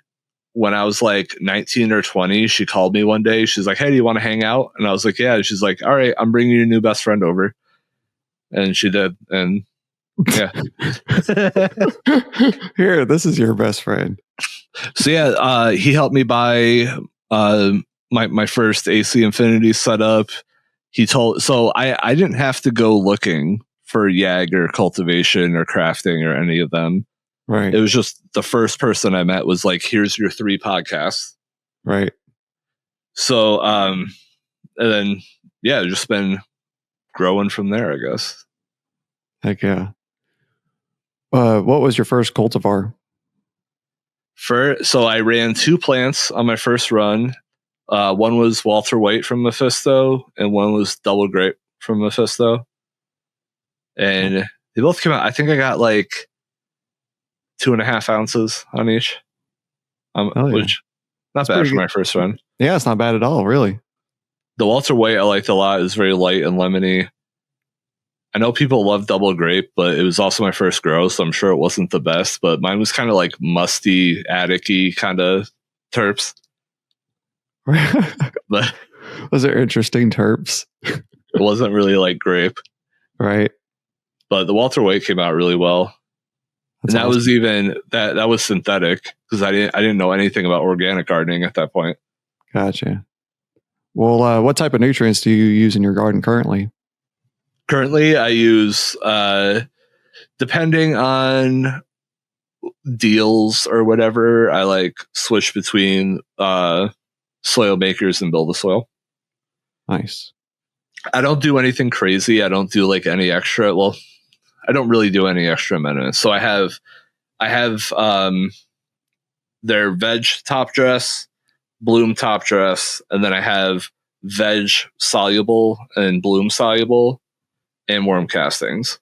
when I was like 19 or 20, she called me one day. She's like, "Hey, do you want to hang out?" And I was like, "Yeah." And she's like, "All right, I'm bringing your new best friend over." And she did. And yeah. Here, this is your best friend. So yeah, he helped me buy my first AC Infinity setup. I didn't have to go looking for YAG or cultivation or crafting or any of them. Right. It was just the first person I met was like, "Here's your 3 podcasts." Right. So and then just been growing from there, I guess. Heck yeah. What was your first cultivar? So I ran 2 plants on my first run. One was Walter White from Mephisto, and one was Double Grape from Mephisto. And they both came out. I think I got like 2.5 ounces on each, which not bad for my first run. Yeah, it's not bad at all, really. The Walter White I liked a lot. It's very light and lemony. I know people love Double Grape, but it was also my first grow, so I'm sure it wasn't the best. But mine was kind of like musty, attic-y kind of terps. But those are interesting terps. It wasn't really like grape, right? But the Walter White came out really well. That's and that awesome. Was even that was synthetic because I didn't know anything about organic gardening at that point. Gotcha. Well, what type of nutrients do you use in your garden currently? Currently, I use depending on deals or whatever. I like switch between soil makers and build a soil. Nice. I don't do anything crazy. I don't do like any extra. Well, I don't really do any extra amendments. So I have their veg top dress, bloom top dress, and then I have veg soluble and bloom soluble and worm castings.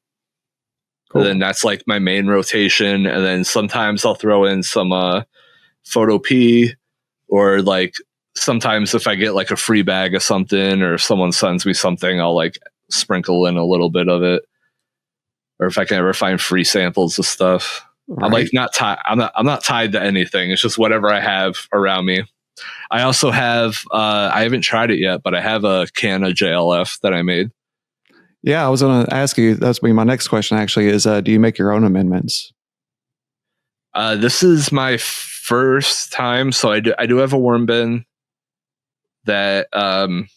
Cool. And then that's like my main rotation. And then sometimes I'll throw in some photo P, or like sometimes if I get like a free bag of something or if someone sends me something, I'll like sprinkle in a little bit of it. Or if I can ever find free samples of stuff. Right. I'm like not tied. I'm not tied to anything. It's just whatever I have around me. I also have I haven't tried it yet, but I have a can of JLF that I made. Yeah, I was going to ask you. That's my next question. Actually, is do you make your own amendments? This is my first time, so I do have a worm bin that I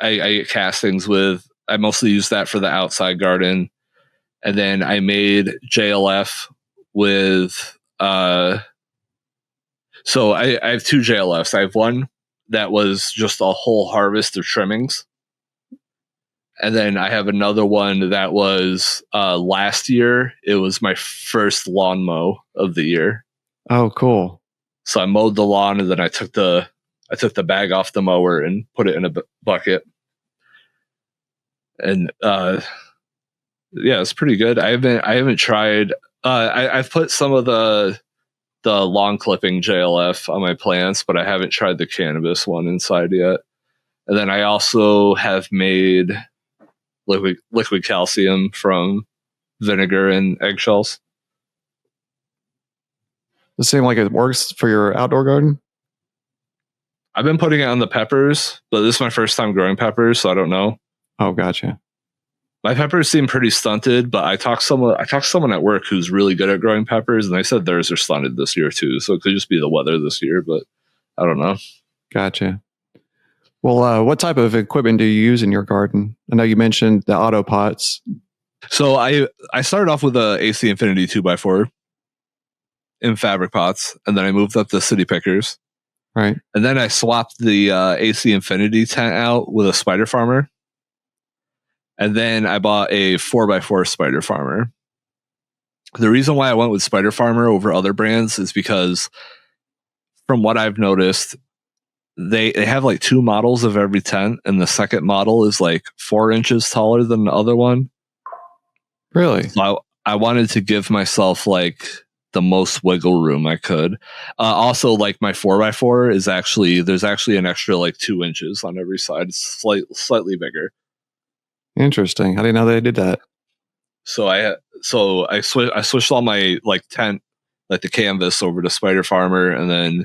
get castings with. I mostly use that for the outside garden. And then I made JLF with, so I have 2 JLFs. I have one that was just a whole harvest of trimmings. And then I have another one that was last year. It was my first lawn mow of the year. Oh, cool. So I mowed the lawn and then I took the bag off the mower and put it in a bucket. And yeah, it's pretty good. I haven't tried. I've put some of the lawn clipping JLF on my plants, but I haven't tried the cannabis one inside yet. And then I also have made liquid calcium from vinegar and eggshells. Does it seem like it works for your outdoor garden? I've been putting it on the peppers, but this is my first time growing peppers, so I don't know. Oh, gotcha. My peppers seem pretty stunted, but I talked to someone at work who's really good at growing peppers, and they said theirs are stunted this year too. So it could just be the weather this year, but I don't know. Gotcha. Well, what type of equipment do you use in your garden? I know you mentioned the auto pots. So I started off with a AC Infinity 2x4 in fabric pots, and then I moved up to city pickers. Right. And then I swapped the AC Infinity tent out with a Spider Farmer. And then I bought a 4x4 Spider Farmer. The reason why I went with Spider Farmer over other brands is because from what I've noticed, they have like 2 models of every tent, and the second model is like 4 inches taller than the other one. Really? So I wanted to give myself like the most wiggle room I could. Also, like my 4x4 is there's actually an extra like 2 inches on every side. It's slightly bigger. Interesting. I didn't know they did that. So I switched all my like tent like the canvas over to Spider Farmer, and then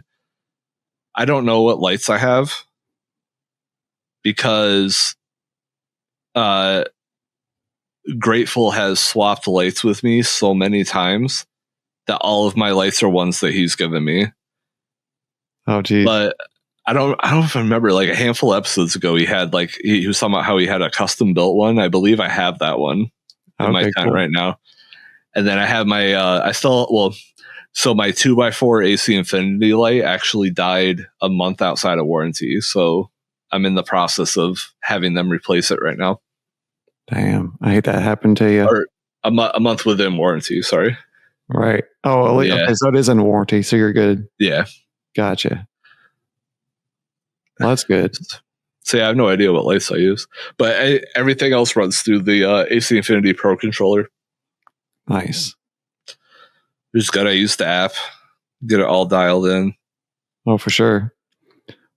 I don't know what lights I have because Grateful has swapped lights with me so many times that all of my lights are ones that he's given me. Oh, geez. But I don't even remember, like a handful of episodes ago, he had like he was talking about how he had a custom built one. I believe I have that one in my tent right now. And then I have my so my 2x4 AC Infinity light actually died a month outside of warranty. So I'm in the process of having them replace it right now. Damn, I hate that happened to you. Or a month within warranty, sorry. Right. Oh, yeah. Okay, so it is in warranty, so you're good. Yeah. Gotcha. Well, that's good. So yeah, I have no idea what lights I use. But everything else runs through the AC Infinity Pro controller. Nice. You just gotta use the app, get it all dialed in. Oh, for sure.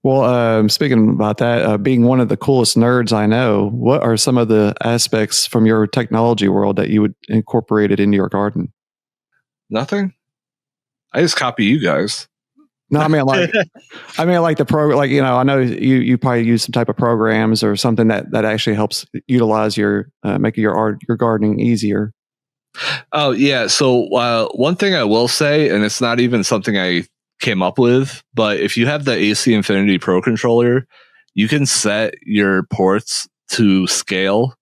Well, speaking about that, being one of the coolest nerds I know, what are some of the aspects from your technology world that you would incorporate it into your garden? Nothing. I just copy you guys. No, I mean like the program. Like, you know, I know you probably use some type of programs or something that actually helps utilize your making your gardening easier. Oh yeah. So one thing I will say, and it's not even something I came up with, but if you have the AC Infinity Pro controller, you can set your ports to scale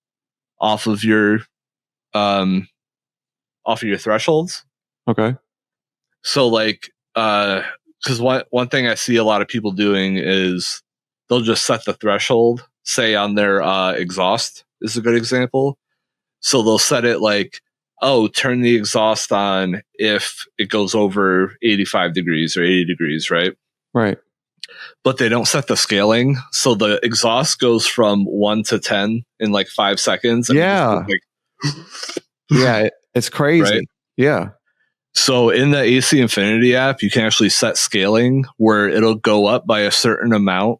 off of your thresholds. Okay. So like because one thing I see a lot of people doing is they'll just set the threshold, say on their exhaust is a good example. So they'll set it like, oh, turn the exhaust on if it goes over 85 degrees or 80 degrees, right? Right. But they don't set the scaling. So the exhaust goes from 1 to 10 in like 5 seconds. Yeah. Yeah, it's crazy. Right? Yeah. So in the AC Infinity app, you can actually set scaling where it'll go up by a certain amount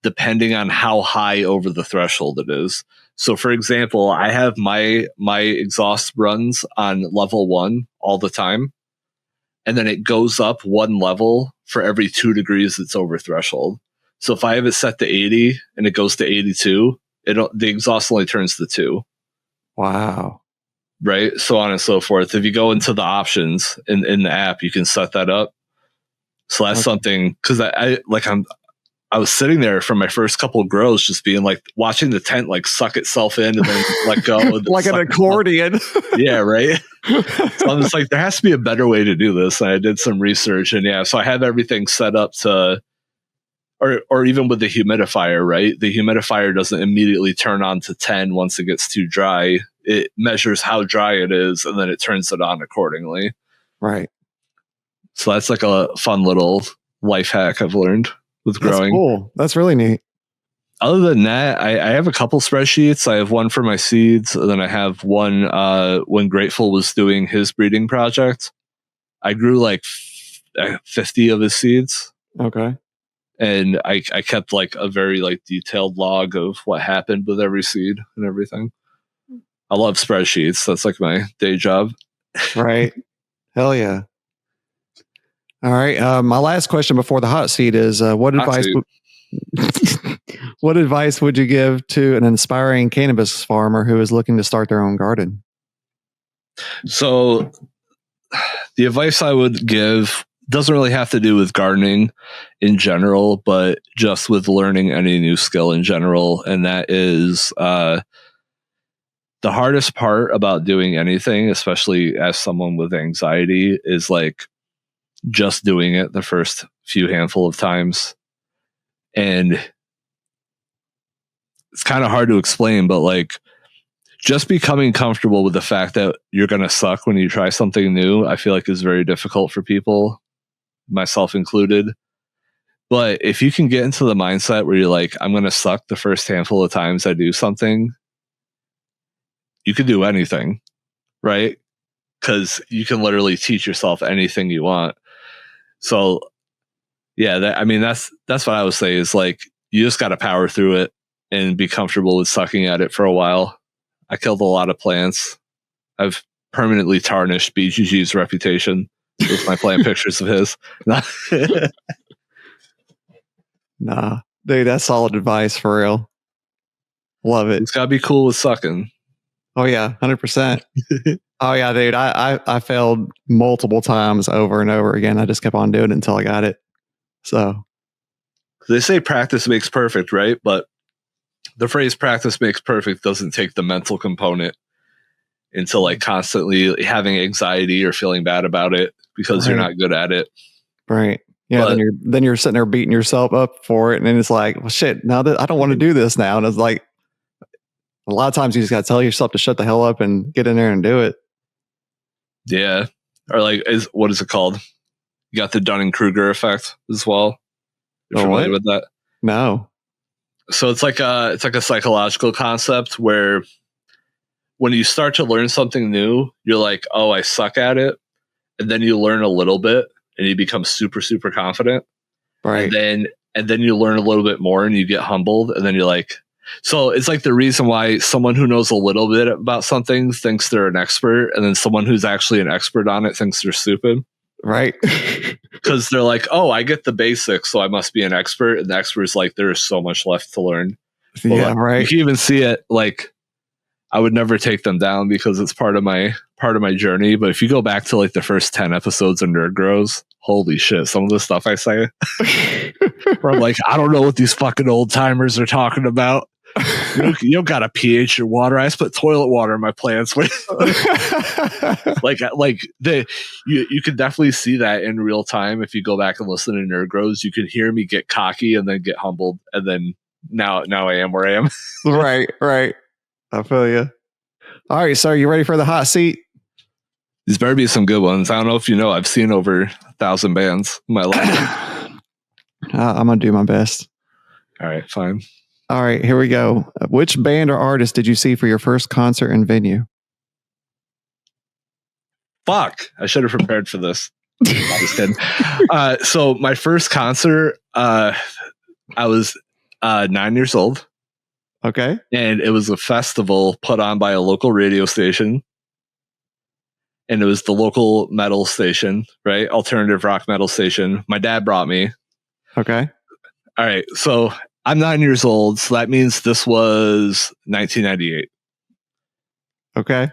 depending on how high over the threshold it is. So for example, I have my exhaust runs on level 1 all the time. And then it goes up 1 level for every 2 degrees it's over threshold. So if I have it set to 80 and it goes to 82, the exhaust only turns to 2. Wow. Right? So on and so forth. If you go into the options in the app, you can set that up. So that's something, because I was sitting there for my first couple of grows, just being like watching the tent like suck itself in and then let go. Like an accordion. Yeah, right. So I'm just like, there has to be a better way to do this. And I did some research, and yeah, so I have everything set up to, or even with the humidifier, right? The humidifier doesn't immediately turn on to 10 once it gets too dry. It measures how dry it is, and then it turns it on accordingly. Right. So that's like a fun little life hack I've learned with growing. That's cool. That's really neat. Other than that, I have a couple spreadsheets. I have one for my seeds, and then I have one when Grateful was doing his breeding project. I grew like 50 of his seeds. Okay. And I kept like a very like detailed log of what happened with every seed and everything. I love spreadsheets. That's like my day job. Right. Hell yeah. All right. My last question before the hot seat is what advice would you give to an aspiring cannabis farmer who is looking to start their own garden? So the advice I would give doesn't really have to do with gardening in general, but just with learning any new skill in general. And that is the hardest part about doing anything, especially as someone with anxiety, is like just doing it the first few handful of times. And it's kind of hard to explain, but like just becoming comfortable with the fact that you're going to suck when you try something new, I feel like is very difficult for people, myself included. But if you can get into the mindset where you're like, I'm going to suck the first handful of times I do something, you can do anything, right? Because you can literally teach yourself anything you want. So yeah, that's what I would say is like, you just got to power through it and be comfortable with sucking at it for a while. I killed a lot of plants. I've permanently tarnished BGG's reputation. with my playing pictures of his. Nah, dude, that's solid advice for real. Love it. It's got to be cool with sucking. Oh yeah, 100%. Oh yeah, dude, I failed multiple times over and over again. I just kept on doing it until I got it. So they say practice makes perfect, right? But the phrase practice makes perfect doesn't take the mental component into like constantly having anxiety or feeling bad about it because you're not good at it. Right. Yeah. But then you're sitting there beating yourself up for it. And then it's like, well, shit, now that I don't want to do this now. And it's like, a lot of times you just got to tell yourself to shut the hell up and get in there and do it. Yeah. Or like, what is it called? You got the Dunning-Kruger effect as well. You're familiar with that? No. So it's like a psychological concept where when you start to learn something new, you're like, oh, I suck at it. And then you learn a little bit and you become super, super confident. Right. And then you learn a little bit more and you get humbled. And then you're like, so it's like the reason why someone who knows a little bit about something thinks they're an expert. And then someone who's actually an expert on it thinks they're stupid. Right. Because they're like, oh, I get the basics, so I must be an expert. And the expert's like, there is so much left to learn. But yeah, like, right. You can even see it. Like, I would never take them down because it's part of my journey. But if you go back to like the first 10 episodes of NerdGrows, holy shit, some of the stuff I say, where I'm like, I don't know what these fucking old timers are talking about. You don't got to pH your water. I just put toilet water in my plants. You can definitely see that in real time. If you go back and listen to NerdGrows, you can hear me get cocky and then get humbled. And then now I am where I am. Right. I feel you. All right. So are you ready for the hot seat? These better be some good ones. I don't know if you know, I've seen over 1,000 bands in my life. I'm going to do my best. All right, fine. All right, here we go. Which band or artist did you see for your first concert and venue? Fuck, I should have prepared for this. I'm just kidding. So my first concert, I was 9 years old. Okay. And it was a festival put on by a local radio station. And it was the local metal station, right? Alternative rock metal station. My dad brought me. Okay. All right, so I'm 9 years old, so that means this was 1998. Okay.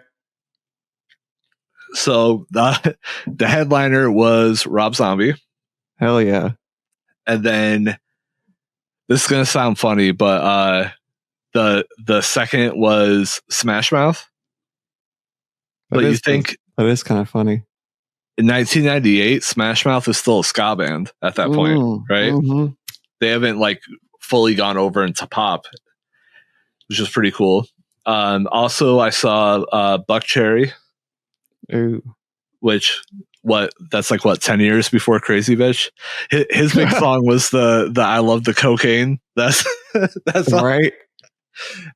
So the headliner was Rob Zombie. Hell yeah. And then this is going to sound funny, but the second was Smash Mouth. But you think that is kind of funny. In 1998, Smash Mouth is still a ska band at that point, right? Mm-hmm. They haven't like fully gone over into pop, which is pretty cool. Also, I saw Buck Cherry, which that's like 10 years before Crazy Bitch. His big song was the I Love the Cocaine. That's right.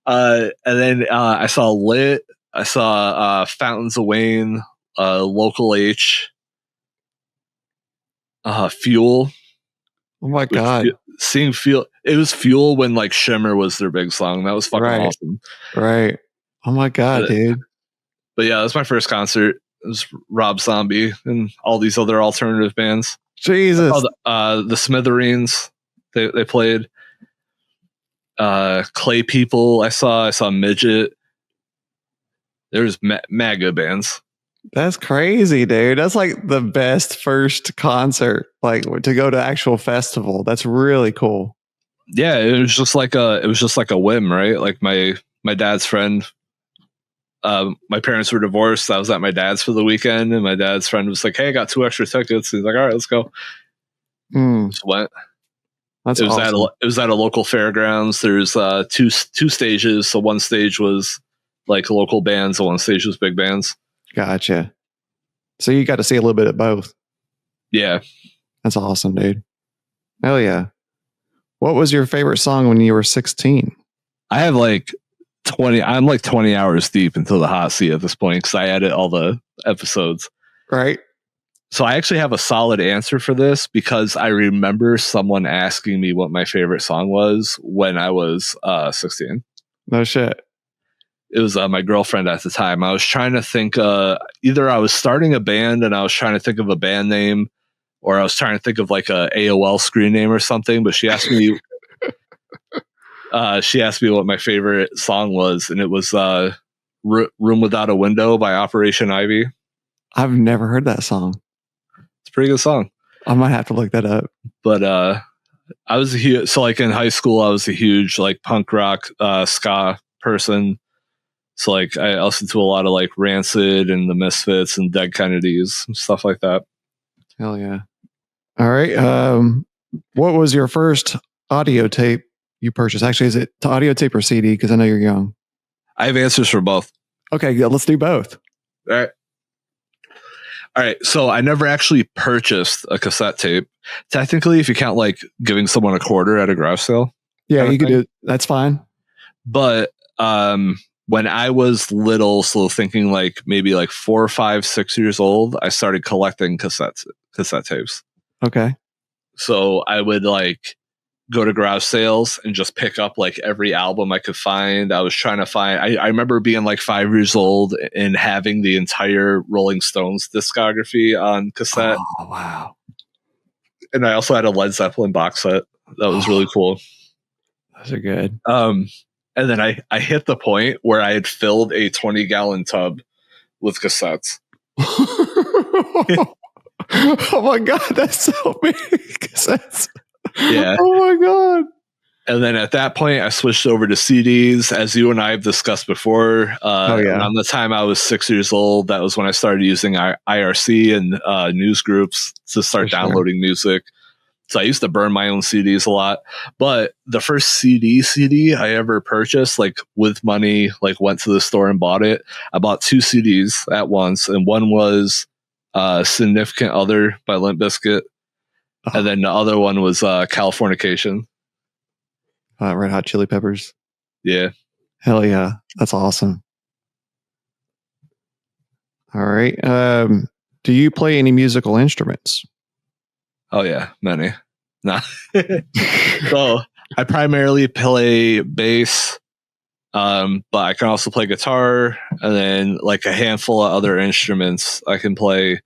And then I saw Lit. I saw Fountains of Wayne, Local H, Fuel. Oh my god! Seeing Fuel, it was Fuel when like Shimmer was their big song. That was fucking awesome. Right. Oh my god, dude. But yeah, that was my first concert. It was Rob Zombie and all these other alternative bands. Jesus. The Smithereens, they played. Clay People. I saw Midget. There's mad good bands. That's crazy, dude. That's like the best first concert, like to go to actual festival. That's really cool. Yeah, it was just like a whim, right? Like my dad's friend. My parents were divorced. I was at my dad's for the weekend, and my dad's friend was like, "Hey, I got 2 extra tickets." He's like, "All right, let's go." Just went. That's awesome. It was at a local fairgrounds. There's two stages. So one stage was like local bands, and one stage was big bands. Gotcha. So you got to see a little bit of both. Yeah. That's awesome, dude. Hell yeah. What was your favorite song when you were 16? I have like 20. I'm like 20 hours deep into the hot seat at this point because I edit all the episodes. Right. So I actually have a solid answer for this because I remember someone asking me what my favorite song was when I was 16. No shit. It was my girlfriend at the time. I was trying to think, either I was starting a band and I was trying to think of a band name, or I was trying to think of like a AOL screen name or something. But she asked me, what my favorite song was, and it was "Room Without a Window" by Operation Ivy. I've never heard that song. It's a pretty good song. I might have to look that up. But I was like in high school, I was a huge like punk rock, ska person. So like I listened to a lot of like Rancid and the Misfits and Dead Kennedys and stuff like that. Hell yeah. All right. What was your first audio tape you purchased? Actually, is it to audio tape or CD? Because I know you're young. I have answers for both. Okay, yeah, let's do both. All right. So I never actually purchased a cassette tape. Technically, if you count like giving someone a quarter at a garage sale. Yeah, you could do it. That's fine. But when I was little, so thinking like maybe like 4, 5, 6 years old, I started collecting cassette tapes. Okay. So I would like go to garage sales and just pick up like every album I could find. I was trying to find, I remember being like 5 years old and having the entire Rolling Stones discography on cassette. Oh, wow. And I also had a Led Zeppelin box set. That was really cool. Those are good. And then I hit the point where I had filled a 20-gallon tub with cassettes. Oh my God, that's so big. Cassettes. Yeah. Oh my God. And then at that point, I switched over to CDs, as you and I have discussed before. Around the time I was 6 years old, that was when I started using IRC and newsgroups to start downloading music. So I used to burn my own CDs a lot. But the first CD I ever purchased, like with money, like went to the store and bought it. I bought 2 CDs at once, and one was Significant Other by Limp Bizkit. And then the other one was Californication. Red Hot Chili Peppers. Yeah. Hell yeah. That's awesome. All right. Do you play any musical instruments? Oh yeah, many. Nah. So I primarily play bass, but I can also play guitar, and then like a handful of other instruments I can play.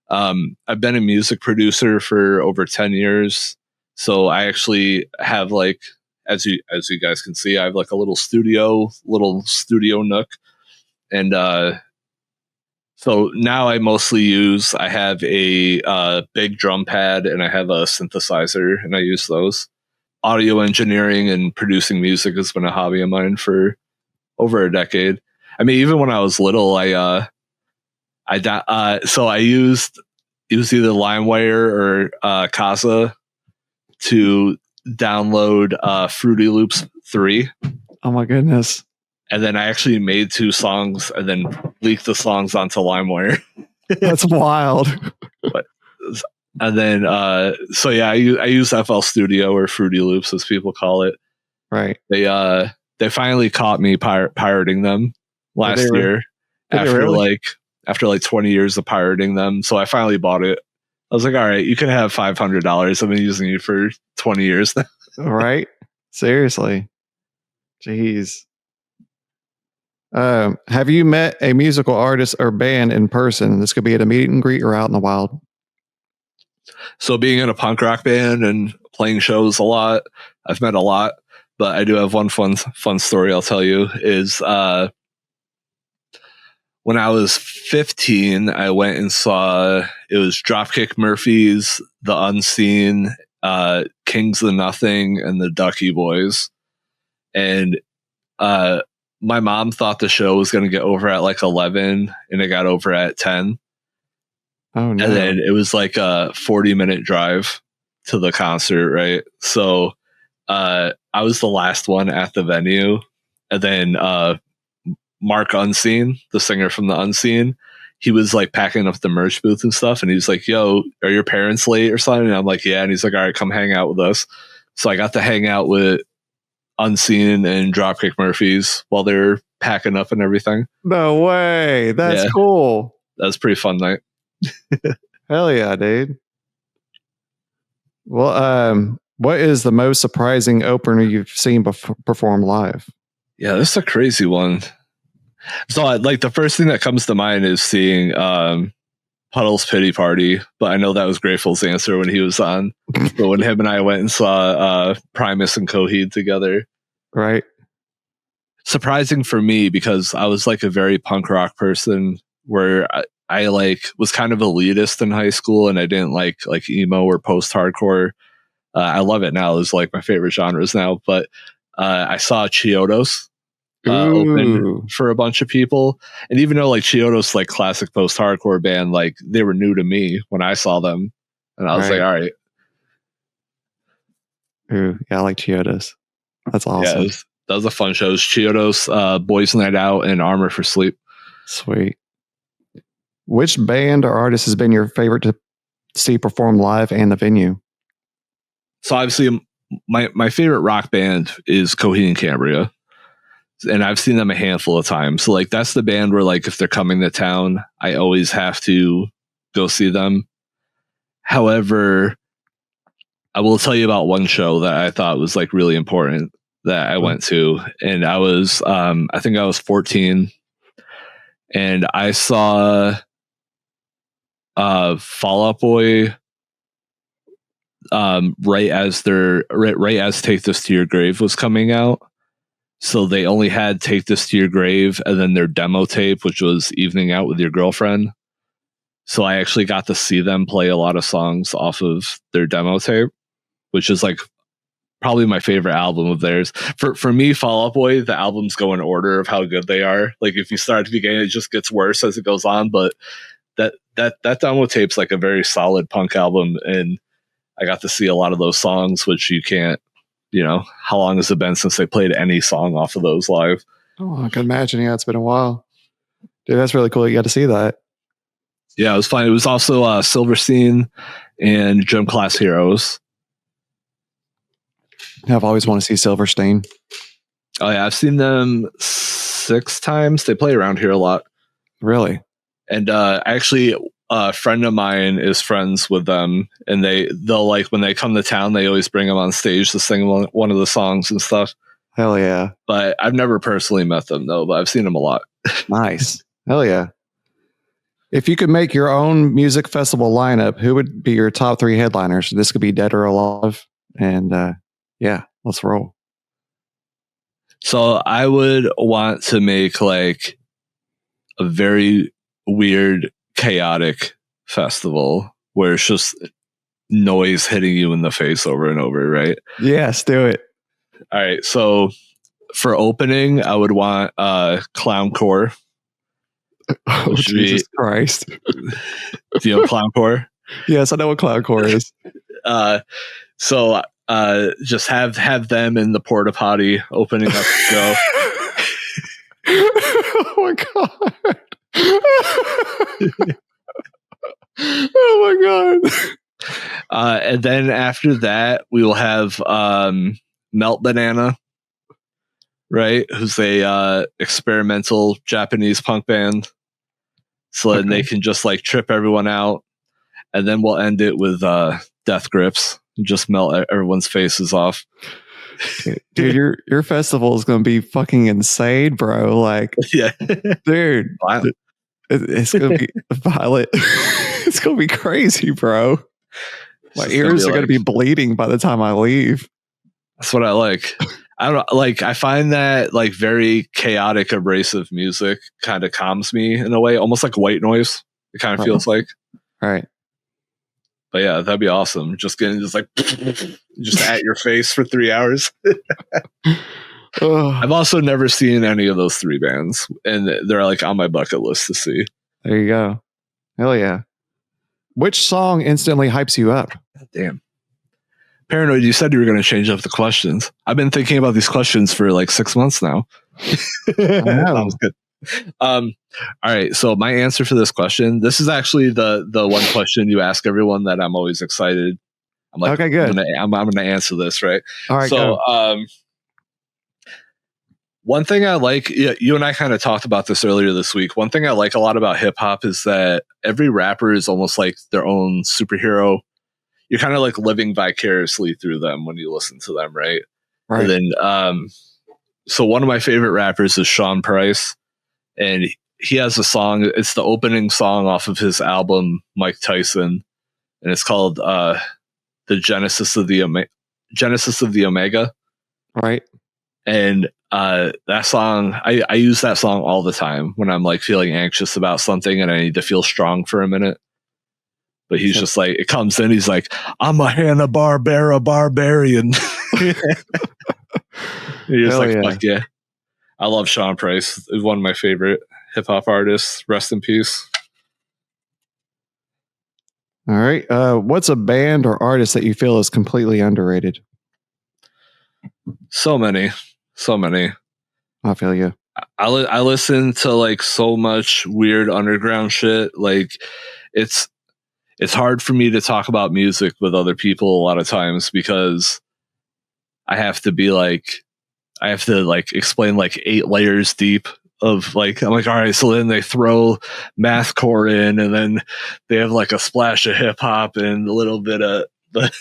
I've been a music producer for over 10 years. So I actually have like, as you guys can see, I have like a little studio nook. And so now I have a big drum pad and I have a synthesizer, and I use those. Audio engineering and producing music has been a hobby of mine for over a decade. I mean, even when I was little, so I used, it was either LimeWire or Casa to download Fruity Loops 3. Oh my goodness. And then I actually made 2 songs and then leaked the songs onto LimeWire. That's wild. And then, so yeah, I use FL Studio, or Fruity Loops as people call it. Right. They finally caught me pirating them last year after like 20 years of pirating them. So I finally bought it. I was like, all right, you can have $500. I've been using it for 20 years now. Right? Seriously. Jeez. Have you met a musical artist or band in person? This could be at a meet and greet or out in the wild. So being in a punk rock band and playing shows a lot, I've met a lot. But I do have one fun story I'll tell you is when I was 15, I went and saw, it was Dropkick Murphys, The Unseen, Kings of Nothing, and the Ducky Boys. And my mom thought the show was going to get over at like 11, and it got over at 10. Oh, no. And then it was like a 40-minute drive to the concert, right? So I was the last one at the venue. And then Mark Unseen, the singer from The Unseen, he was like packing up the merch booth and stuff. And he was like, yo, are your parents late or something? And I'm like, yeah. And he's like, all right, come hang out with us. So I got to hang out with Unseen and Dropkick Murphys while they were packing up and everything. No way. That's cool. That was a pretty fun night. Hell yeah, dude. Well, what is the most surprising opener you've seen perform live? Yeah, this is a crazy one. So like the first thing that comes to mind is seeing Puddle's Pity Party, but I know that was Grateful's answer when he was on. But when him and I went and saw Primus and Coheed together. Right. Surprising for me because I was like a very punk rock person where I like was kind of elitist in high school and I didn't like emo or post hardcore. I love it now. It's like my favorite genres now, but I saw Chiodos open for a bunch of people. And even though like Chiodos, like classic post hardcore band, like they were new to me when I saw them. And I was like, all right. Ooh, yeah, I like Chiodos. That's awesome. Yeah, that was a fun show. It was Chiodos, Boys Night Out, and Armor for Sleep. Sweet. Which band or artist has been your favorite to see perform live and the venue? So obviously, my favorite rock band is Coheed and Cambria, and I've seen them a handful of times. So like that's the band where like if they're coming to town, I always have to go see them. However, I will tell you about one show that I thought was like really important that I went to, and I was I think I was 14, and I saw Fall Out Boy right as Take This to Your Grave was coming out. So they only had Take This to Your Grave and then their demo tape, which was Evening Out with Your Girlfriend. So I actually got to see them play a lot of songs off of their demo tape, which is like probably my favorite album of theirs. For me, Fall Out Boy, the albums go in order of how good they are. Like if you start at the beginning, it just gets worse as it goes on. But that demo tape's like a very solid punk album, and I got to see a lot of those songs, which you can't. You know, how long has it been since they played any song off of those live? Oh, I can imagine. Yeah, it's been a while. Dude, that's really cool. You got to see that. Yeah, it was fun. It was also Silverstein and Gym Class Heroes. I've always wanted to see Silverstein. Oh yeah, I've seen them 6 times. They play around here a lot. Really? And actually, a friend of mine is friends with them, and they'll like when they come to town, they always bring them on stage to sing one of the songs and stuff. Hell yeah! But I've never personally met them though, but I've seen them a lot. Nice. Hell yeah! If you could make your own music festival lineup, who would be your top 3 headliners? This could be dead or alive, and yeah, let's roll. So I would want to make like a very weird, chaotic festival where it's just noise hitting you in the face over and over, right? Yes, do it. All right. So for opening, I would want Clowncore. Oh, Jesus Christ. Do you know Clowncore? Yes, I know what Clowncore is. So just have them in the porta potty opening up the show. Oh my God. Oh my God. And then after that, we will have Melt Banana, right? Who's a experimental Japanese punk band. So then they can just like trip everyone out. And then we'll end it with Death Grips and just melt everyone's faces off. Dude, your festival is going to be fucking insane, bro. Like, yeah, dude, it's going to be violent. It's going to be crazy, bro. My ears are going to be bleeding by the time I leave. That's what I like. I don't like. I find that like very chaotic, abrasive music kind of calms me in a way, almost like white noise. It kind of feels like. Right. But yeah, that'd be awesome. Just getting just like just at your face for 3 hours. I've also never seen any of those 3 bands, and they're like on my bucket list to see. There you go. Hell yeah. Which song instantly hypes you up? God damn. Paranoid, you said you were going to change up the questions. I've been thinking about these questions for like 6 months now. I know. That was good. All right. So my answer for this question, this is actually the one question you ask everyone that I'm always excited. I'm like, okay, good. I'm going to answer this, right? All right. So, one thing I like, you and I kind of talked about this earlier this week. One thing I like a lot about hip hop is that every rapper is almost like their own superhero. You're kind of like living vicariously through them when you listen to them, right? Right. And then, so one of my favorite rappers is Sean Price, and he has a song. It's the opening song off of his album Mike Tyson, and it's called "The Genesis of the Omega." Right. And that song, I use that song all the time when I'm like feeling anxious about something and I need to feel strong for a minute. But he's just like, it comes in, he's like, I'm a Hanna-Barbera barbarian. He's like, yeah. Fuck yeah. I love Sean Price. He's one of my favorite hip hop artists. Rest in peace. All right. What's a band or artist that you feel is completely underrated? So many. I feel you. I listen to like so much weird underground shit. Like it's hard for me to talk about music with other people a lot of times because I have to explain like 8 layers deep of like, I'm like, all right, so then they throw mathcore in and then they have like a splash of hip hop and a little bit of the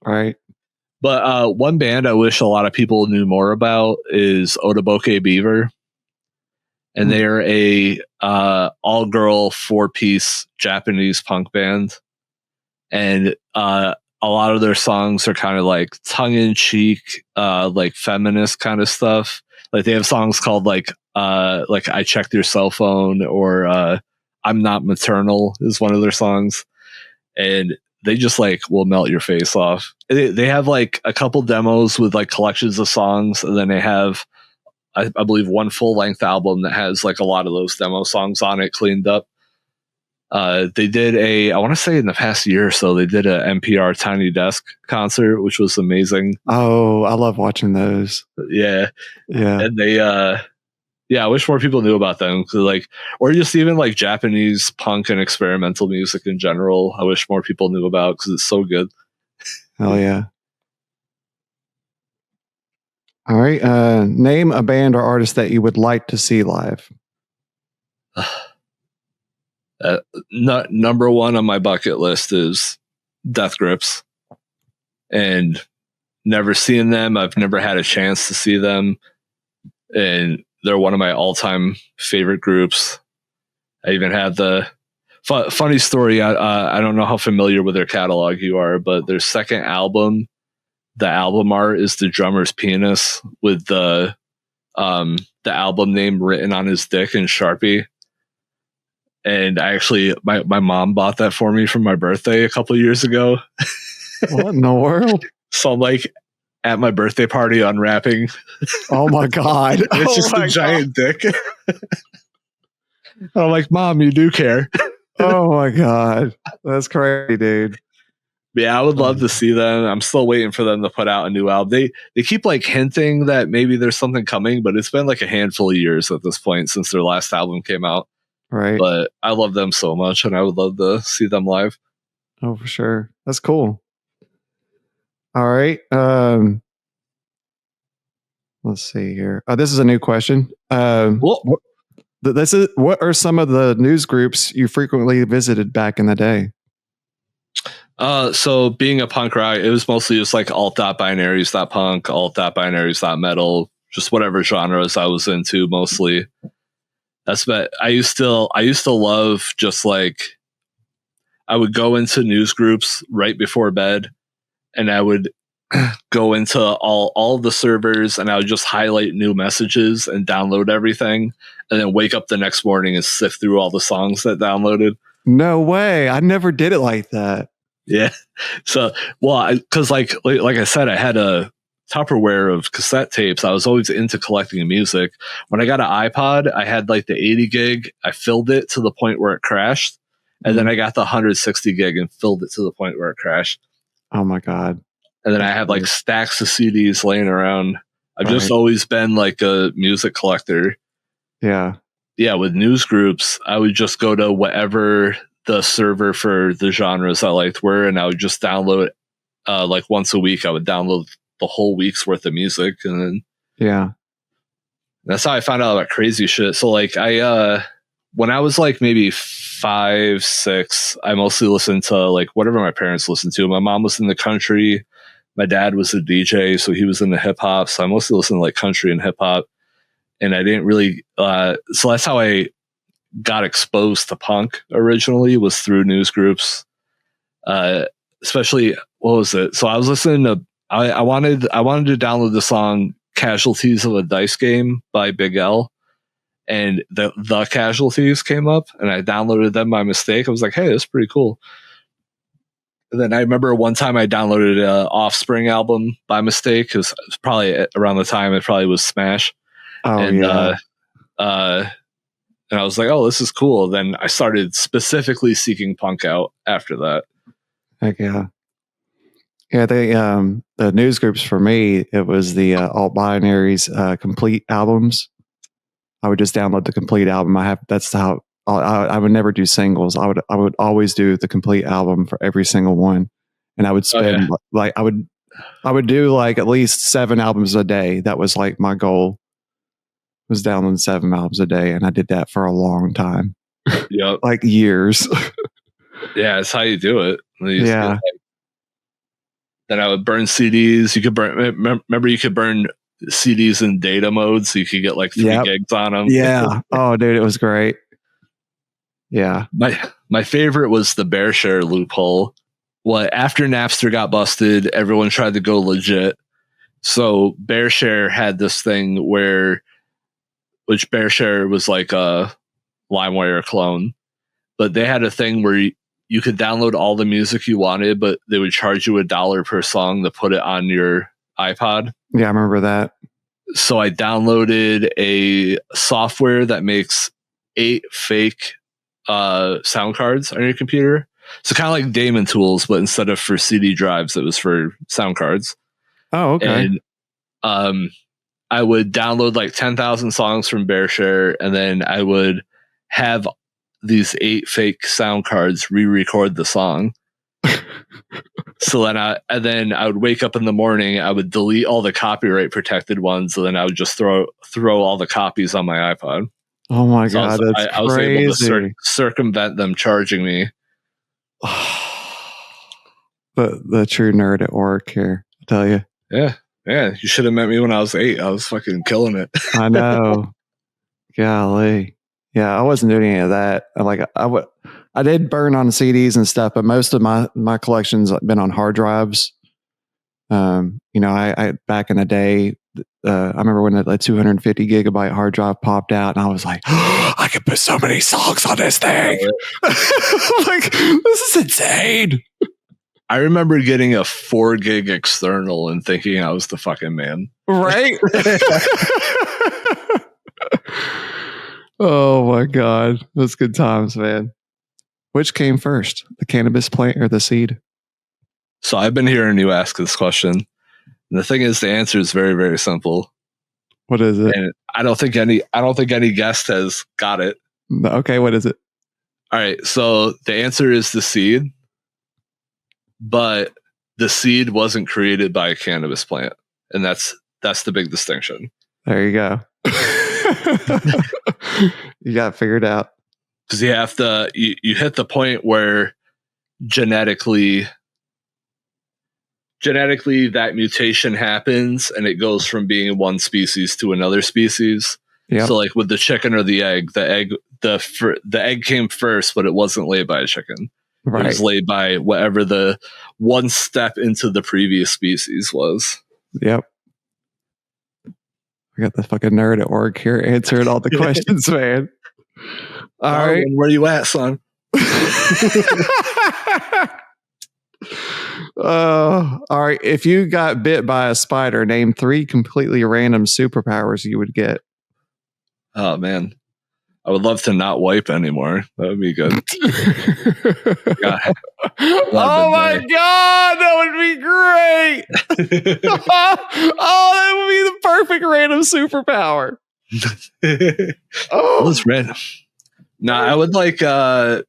right. But one band I wish a lot of people knew more about is Otoboke Beaver. And they're a all-girl 4-piece Japanese punk band. And a lot of their songs are kind of like tongue-in-cheek, like feminist kind of stuff. Like they have songs called like I Checked Your Cell Phone, or I'm Not Maternal is one of their songs. And they just like will melt your face off. They have like a couple demos with like collections of songs, and then they have I believe one full length album that has like a lot of those demo songs on it cleaned up. They did I want to say in the past year or so, they did a NPR Tiny Desk concert, which was amazing. Oh, I love watching those. Yeah. And they, I wish more people knew about them, like, or just even like Japanese punk and experimental music in general. I wish more people knew about because it's so good. Hell yeah. All right. Name a band or artist that you would like to see live. Number one on my bucket list is Death Grips, and never seen them. I've never had a chance to see them, and they're one of my all-time favorite groups. I even had the funny story. I don't know how familiar with their catalog you are, but their second album, the album art is the drummer's penis with the album name written on his dick in Sharpie. And I actually, my mom bought that for me for my birthday a couple of years ago. What in the world? So I'm like at my birthday party unwrapping. Oh my God. It's just a giant dick. I'm like, Mom, you do care. Oh my God. That's crazy, dude. Yeah, I would love to see them. I'm still waiting for them to put out a new album. They keep like hinting that maybe there's something coming, but it's been like a handful of years at this point since their last album came out. Right. But I love them so much, and I would love to see them live. Oh, for sure. That's cool. All right. Let's see here. This is a new question. What are some of the news groups you frequently visited back in the day? So being a punk rock, it was mostly just like alt.binaries.punk, alt.binaries.metal, just whatever genres I was into mostly. That's what I used to love. Just like I would go into news groups right before bed, and I would go into all the servers, and I would just highlight new messages and download everything, and then wake up the next morning and sift through all the songs that downloaded. No way! I never did it like that. Yeah. So, well, because like I said, I had a Tupperware of cassette tapes. I was always into collecting music. When I got an iPod, I had like the 80 gig. I filled it to the point where it crashed. And then I got the 160 gig and filled it to the point where it crashed. Oh my God. And then I had like stacks of CDs laying around. I've just always been like a music collector. Yeah. Yeah. With news groups, I would just go to whatever the server for the genres I liked were, and I would just download like once a week. I would download the whole week's worth of music, and then that's how I found out about crazy shit. So like when I was like maybe 5, 6, I mostly listened to like whatever my parents listened to. My mom was in the country, my dad was a DJ, so he was in the hip hop. So I mostly listened to like country and hip hop. and I didn't really. So that's how I got exposed to punk originally, was through news groups. Especially, what was it? So I was listening to. I wanted to download the song "Casualties of a Dice Game" by Big L, and the Casualties came up, and I downloaded them by mistake. I was like, "Hey, that's pretty cool." And then I remember one time I downloaded an Offspring album by mistake, because it was probably around the time it probably was Smash. Oh, And yeah. and I was like, "Oh, this is cool." Then I started specifically seeking punk out after that. Heck yeah. Yeah, the news groups for me, it was the Alt Binaries complete albums. I would just download the complete album. That's how I would never do singles. I would always do the complete album for every single one, and I would spend I would do like at least 7 albums a day. That was like my goal, was downloading 7 albums a day, and I did that for a long time. Yep. Like years. Yeah, it's how you do it. Yeah. Then I would burn CDs. You could burn. Remember, you could burn CDs in data mode, so you could get like 3 gigs on them. Yeah. Oh, dude, it was great. Yeah. My favorite was the bear share loophole. Well, after Napster got busted, everyone tried to go legit. So bear share had this thing which bear share was like a LimeWire clone, but they had a thing where you could download all the music you wanted, but they would charge you $1 per song to put it on your iPod. Yeah, I remember that. So I downloaded a software that makes 8 fake sound cards on your computer. So kind of like Daemon Tools, but instead of for CD drives, it was for sound cards. Oh, okay. And I would download like 10,000 songs from BearShare, and then I would have these 8 fake sound cards re-record the song. So then I would wake up in the morning, I would delete all the copyright protected ones, and then I would just throw all the copies on my iPod. Oh my God, that's I was crazy. able to circumvent them charging me. The true nerd at work here, I tell you. Yeah, you should have met me when I was 8. I was fucking killing it. I know. Golly. Yeah, I wasn't doing any of that. I did burn on CDs and stuff, but most of my collections have been on hard drives. I back in the day, I remember when the 250 gigabyte hard drive popped out, and I was like, oh, I could put so many songs on this thing. Like, this is insane. I remember getting a 4 gig external and thinking I was the fucking man. Right? Oh my God. Those good times, man. Which came first, the cannabis plant or the seed? So I've been hearing you ask this question. And the thing is, the answer is very, very simple. What is it? And I don't think any guest has got it. Okay, what is it? All right. So the answer is the seed, but the seed wasn't created by a cannabis plant. And that's the big distinction. There you go. You got it figured out. Because you have to, you hit the point where genetically that mutation happens, and it goes from being one species to another species. Yep. So like with the chicken or the egg came first, but it wasn't laid by a chicken. Right. It was laid by whatever the one step into the previous species was. Yep. I got the fucking nerd at work here answering all the questions, man. All right. Where you at, son? All right. If you got bit by a spider, name 3 completely random superpowers you would get. Oh, man. I would love to not wipe anymore. That would be good. Oh my God, that would be great. That would be the perfect random superpower. Oh, that's random. No, I would like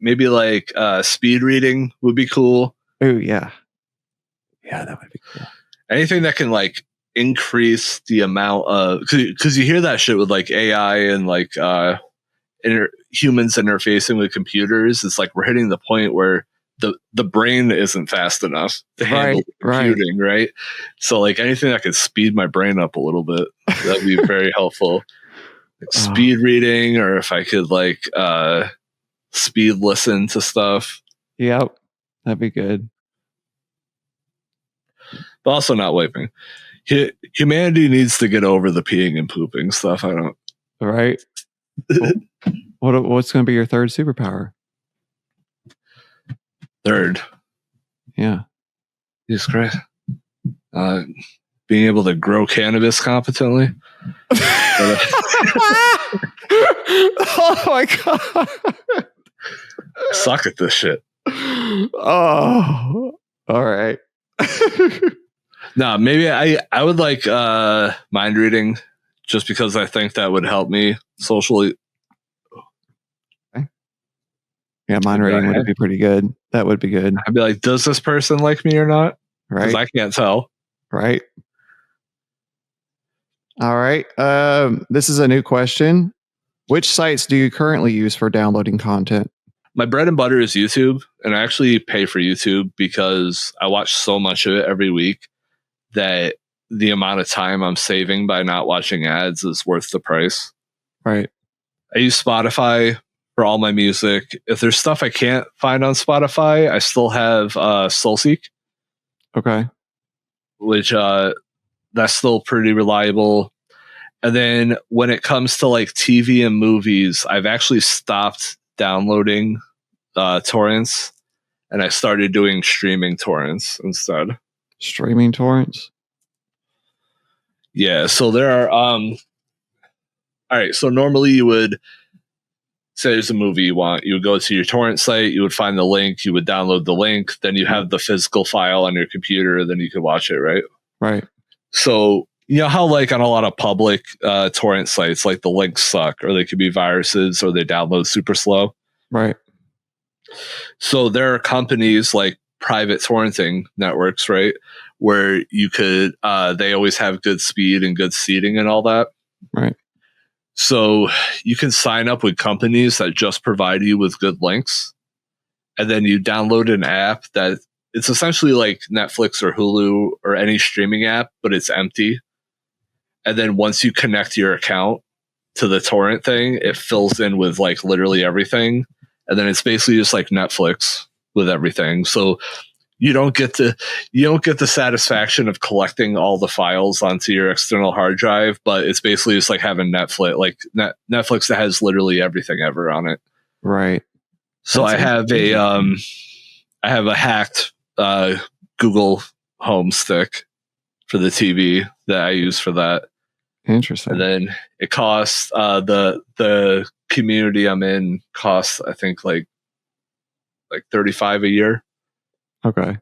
maybe like speed reading would be cool. Oh yeah. Yeah, that would be cool. Anything that can like increase the amount of, because you hear that shit with like AI and like humans interfacing with computers. It's like we're hitting the point where the brain isn't fast enough to handle computing, right? So like anything that could speed my brain up a little bit, that'd be very helpful. speed reading, or if I could like speed listen to stuff. Yep, that'd be good. But also not wiping. Humanity needs to get over the peeing and pooping stuff. I don't. Right. What's going to be your third superpower? Third. Yeah. Jesus Christ. Being able to grow cannabis competently. Oh my god. Suck at this shit. Oh. All right. No, maybe I would like mind reading, just because I think that would help me socially. Okay. Yeah, mind reading would be pretty good. That would be good. I'd be like, does this person like me or not? Right. Because I can't tell. Right. All right. This is a new question. Which sites do you currently use for downloading content? My bread and butter is YouTube, and I actually pay for YouTube because I watch so much of it every week that the amount of time I'm saving by not watching ads is worth the price. Right. I use Spotify for all my music. If there's stuff I can't find on Spotify, I still have SoulSeek. Okay. Which that's still pretty reliable. And then when it comes to like TV and movies, I've actually stopped downloading torrents, and I started doing streaming torrents instead. Streaming torrents? Yeah, so there are all right, so normally you would say there's a movie you want, you would go to your torrent site, you would find the link, you would download the link, then you have the physical file on your computer, then you could watch it, right? Right. So you know how like on a lot of public torrent sites, like the links suck, or they could be viruses, or they download super slow. Right. So there are companies like private torrenting networks, right, where you could they always have good speed and good seeding and all that. Right. So you can sign up with companies that just provide you with good links, and then you download an app that it's essentially like Netflix or Hulu or any streaming app, but it's empty. And then once you connect your account to the torrent thing, it fills in with like literally everything. And then it's basically just like Netflix with everything. So you don't get the satisfaction of collecting all the files onto your external hard drive, but it's basically just like having Netflix, like Netflix that has literally everything ever on it. Right. So I have a hacked Google Home stick for the TV that I use for that. Interesting. And then it costs the community I'm in costs, I think, like $35 a year. Okay.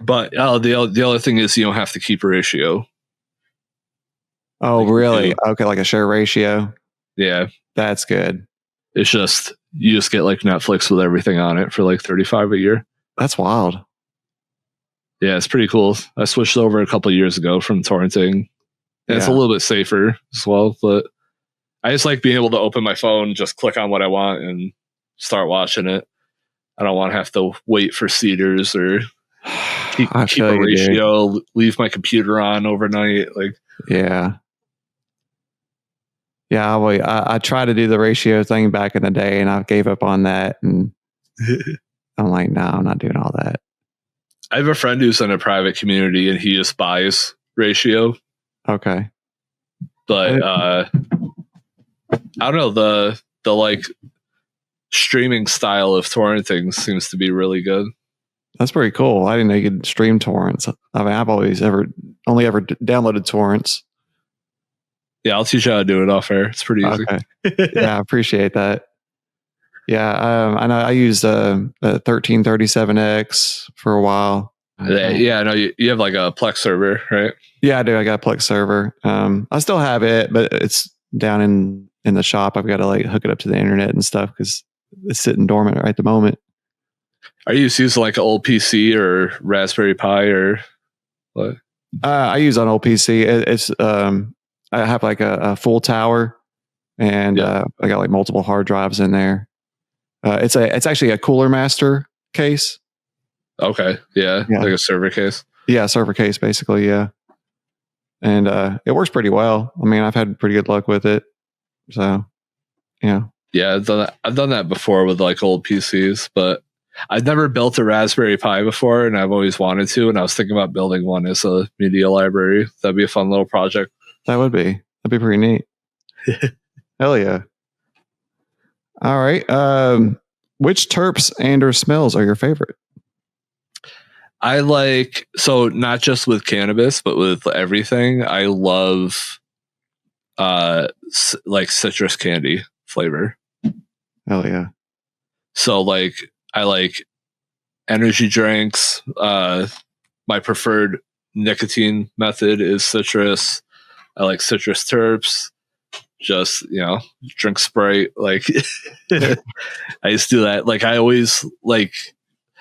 But the other thing is you don't have to keep a ratio. Oh, really? Okay, like a share ratio. Yeah, that's good. It's just you just get like Netflix with everything on it for like $35 a year. That's wild. Yeah, it's pretty cool. I switched over a couple of years ago from torrenting. And it's a little bit safer as well, but I just like being able to open my phone, just click on what I want and start watching it. I don't want to have to wait for seeders or keep a ratio, leave my computer on overnight. Like, yeah. I tried to do the ratio thing back in the day, and I gave up on that. And I'm like, no, I'm not doing all that. I have a friend who's in a private community, and he just buys ratio. Okay. But I don't know, the like streaming style of torrenting seems to be really good. That's pretty cool. I didn't know you could stream torrents. I mean, I've only ever downloaded torrents. Yeah, I'll teach you how to do it off air. It's pretty easy. Okay. Yeah, I appreciate that. Yeah, I know I used a 1337X for a while. Yeah, I know you have like a Plex server, right? Yeah, I do. I got a Plex server. I still have it, but it's down in the shop. I've got to like hook it up to the internet and stuff because it's sitting dormant right at the moment. Are you using like an old PC or Raspberry Pi or what? I use an old PC. It's I have like a full tower, and I got like multiple hard drives in there. It's actually a Cooler Master case. Okay, yeah, like a server case. Yeah, server case basically. Yeah. and it works pretty well. I mean, I've had pretty good luck with it. So, yeah. Yeah, I've done that before with like old PCs, but I've never built a Raspberry Pi before, and I've always wanted to. And I was thinking about building one as a media library. That'd be a fun little project. That'd be pretty neat. Hell yeah. All right. Which terps and or smells are your favorite? I like, so not just with cannabis, but with everything. I love like citrus candy flavor. Hell yeah. So like I like energy drinks. My preferred nicotine method is citrus. I like citrus terps. Just, drink Sprite. Like I used to do that. Like I always like,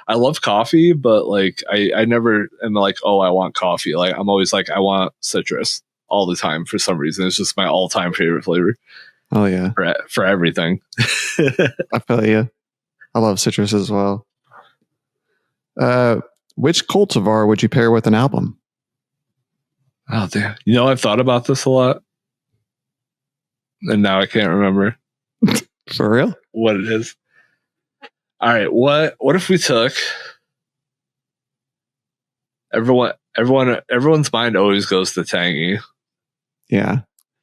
I love coffee, but like I never am like, oh, I want coffee. Like I'm always like, I want citrus all the time for some reason. It's just my all-time favorite flavor. Oh yeah. For everything. I feel you. I love citrus as well. Which cultivar would you pair with an album? Oh damn. I've thought about this a lot. And now I can't remember. For real? What it is. All right, what if we took everyone's mind always goes to Tangy. Yeah.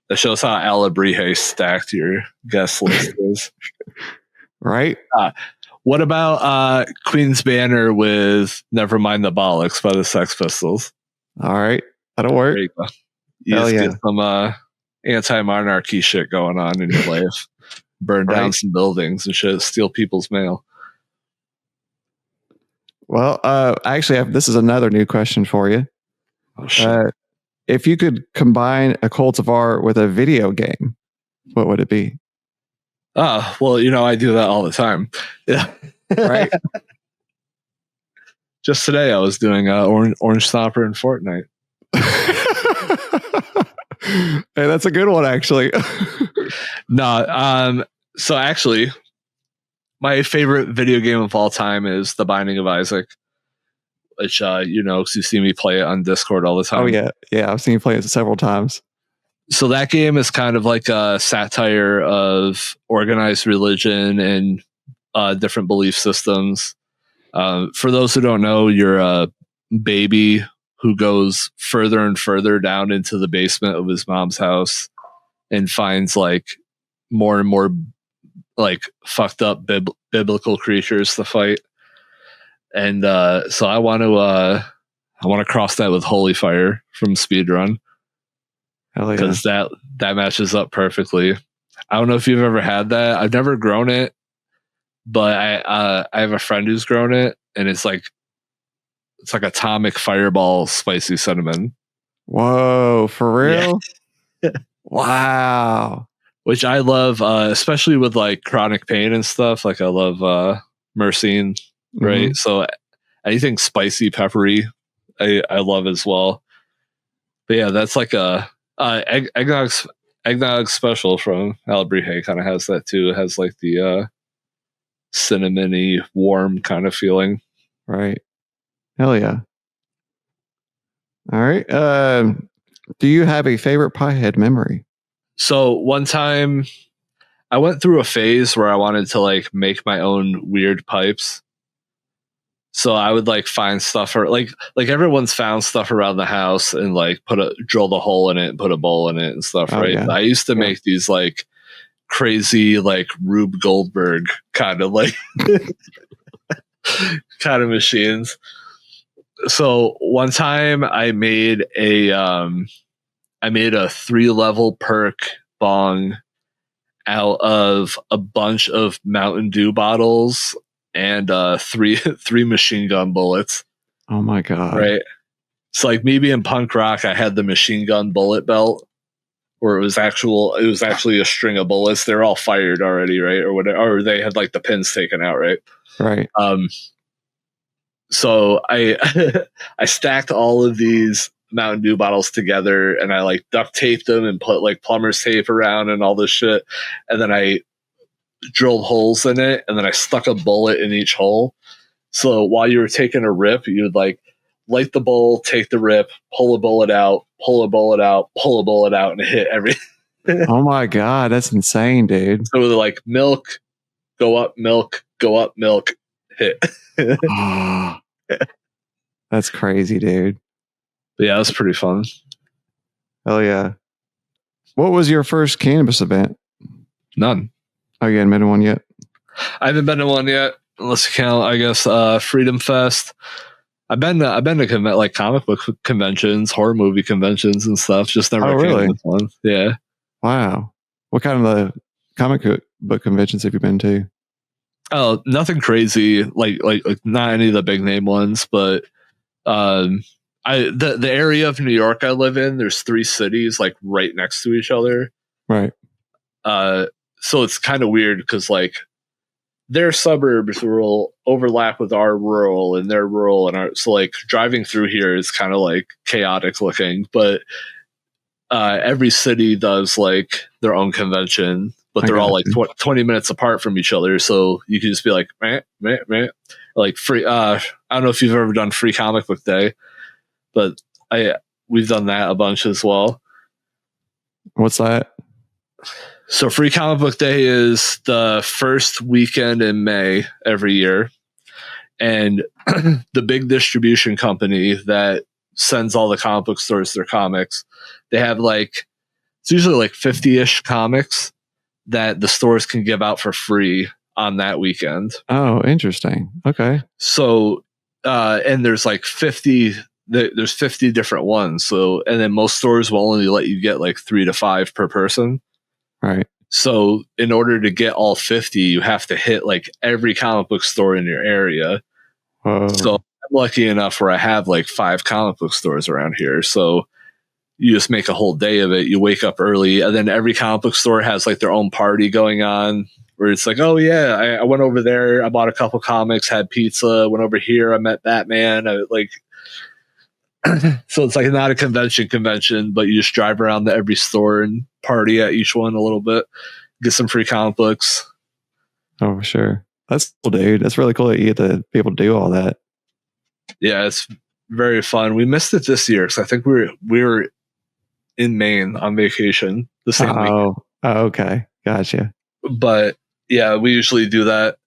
That shows how Alabrije stacked your guest list is. Right? What about Queen's Banner with Nevermind the Bollocks by the Sex Pistols? All right. That'll work. There you go. You just get some anti-monarchy shit going on in your life. Burn down some buildings and shit. Steal people's mail. Well, actually, this is another new question for you. Oh, shit. If you could combine a cultivar with a video game, what would it be? Well, I do that all the time. Yeah. Right? Just today I was doing Orange Stomper in Fortnite. Hey, that's a good one, actually. No, so actually, my favorite video game of all time is The Binding of Isaac, which, because you see me play it on Discord all the time. Oh, yeah. Yeah, I've seen you play it several times. So that game is kind of like a satire of organized religion and different belief systems. For those who don't know, you're a baby who goes further and further down into the basement of his mom's house and finds like more and more like fucked up biblical creatures to fight. And so I want to cross that with Holy Fire from Speedrun. Because that matches up perfectly. I don't know if you've ever had that. I've never grown it, but I have a friend who's grown it, and it's like atomic fireball spicy cinnamon. Whoa, for real? Yeah. Wow. Which I love, especially with like chronic pain and stuff. Like I love myrcene, right? Mm-hmm. So anything spicy, peppery, I love as well. But yeah, that's like a eggnog special from Alabrije kind of has that too. It has like the cinnamony, warm kind of feeling. Right. Hell yeah. All right. Do you have a favorite pie head memory? So one time I went through a phase where I wanted to like make my own weird pipes. So I would like find stuff or like everyone's found stuff around the house and like drill the hole in it and put a bowl in it and stuff, right? Yeah. I used to make these like crazy like Rube Goldberg kind of like kind of machines. So one time I made a 3-level perk bong out of a bunch of Mountain Dew bottles and three machine gun bullets. Oh my god! Right. So like me being punk rock, I had the machine gun bullet belt, where it was actually a string of bullets. They're all fired already, right, or whatever. Or they had like the pins taken out, right? Right. So I I stacked all of these Mountain Dew bottles together, and I like duct taped them and put like plumber's tape around and all this shit, and then I drilled holes in it, and then I stuck a bullet in each hole. So while you were taking a rip, you'd like light the bowl, take the rip, pull a bullet out, pull a bullet out, pull a bullet out, and hit every. Oh my God, that's insane, dude. So they're like milk, go up, milk, hit. Oh, that's crazy, dude. But yeah, it was pretty fun. Hell yeah. What was your first cannabis event? None. Oh, you hadn't been to one yet? I haven't been to one yet, unless you count, I guess, Freedom Fest. I've been to like comic book conventions, horror movie conventions, and stuff. Just never. Oh, really? One. Yeah. Wow. What kind of comic book conventions have you been to? Oh, nothing crazy, like not any of the big name ones, but the area of New York I live in, there's 3 cities like right next to each other. Right. So it's kind of weird because like their suburbs will overlap with our rural and their rural and our, so like driving through here is kind of like chaotic looking, but every city does like their own convention, but they're all like 20 minutes apart from each other. So you can just be like, meh. Like free. I don't know if you've ever done Free Comic Book Day, but we've done that a bunch as well. What's that? So Free Comic Book Day is the first weekend in May every year. And the big distribution company that sends all the comic book stores their comics, they have like, it's usually like 50-ish comics that the stores can give out for free on that weekend. Oh, interesting. Okay. So, and there's like 50, there's 50 different ones. So, and then most stores will only let you get like 3 to 5 per person. Right. So in order to get all 50, you have to hit like every comic book store in your area. Whoa. So I'm lucky enough where I have like 5 comic book stores around here. So you just make a whole day of it. You wake up early, and then every comic book store has like their own party going on where it's like, oh yeah, I went over there, I bought a couple comics, had pizza, went over here, I met Batman. So it's like not a convention, but you just drive around to every store and party at each one a little bit, get some free comic books. Oh, for sure. That's cool, dude. That's really cool that you get to be able to do all that. Yeah, it's very fun. We missed it this year because I think we were in Maine on vacation the same week. Oh, okay. Gotcha. But yeah, we usually do that.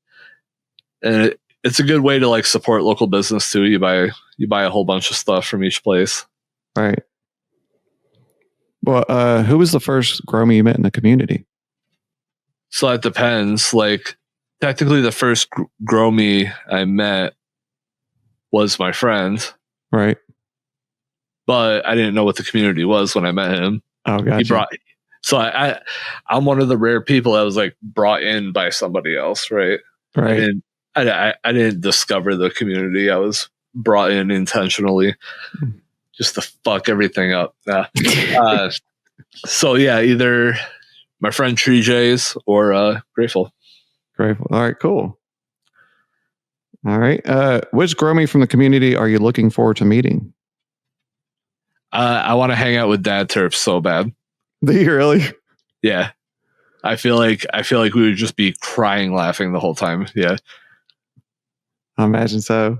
And it's a good way to like support local business too. You buy a whole bunch of stuff from each place. Right. Well, who was the first Gromy you met in the community? So that depends. Like technically the first Gromy I met was my friend. Right. But I didn't know what the community was when I met him. Oh, gotcha. I'm one of the rare people that was like brought in by somebody else, right? Right. I didn't discover the community. I was brought in intentionally just to fuck everything up. So yeah, either my friend Tree Jays or Grateful. Grateful. All right, cool. All right. Which Gromy from the community are you looking forward to meeting? I want to hang out with Dad Terp so bad. Do you really? Yeah. I feel like we would just be crying laughing the whole time. Yeah. I imagine so.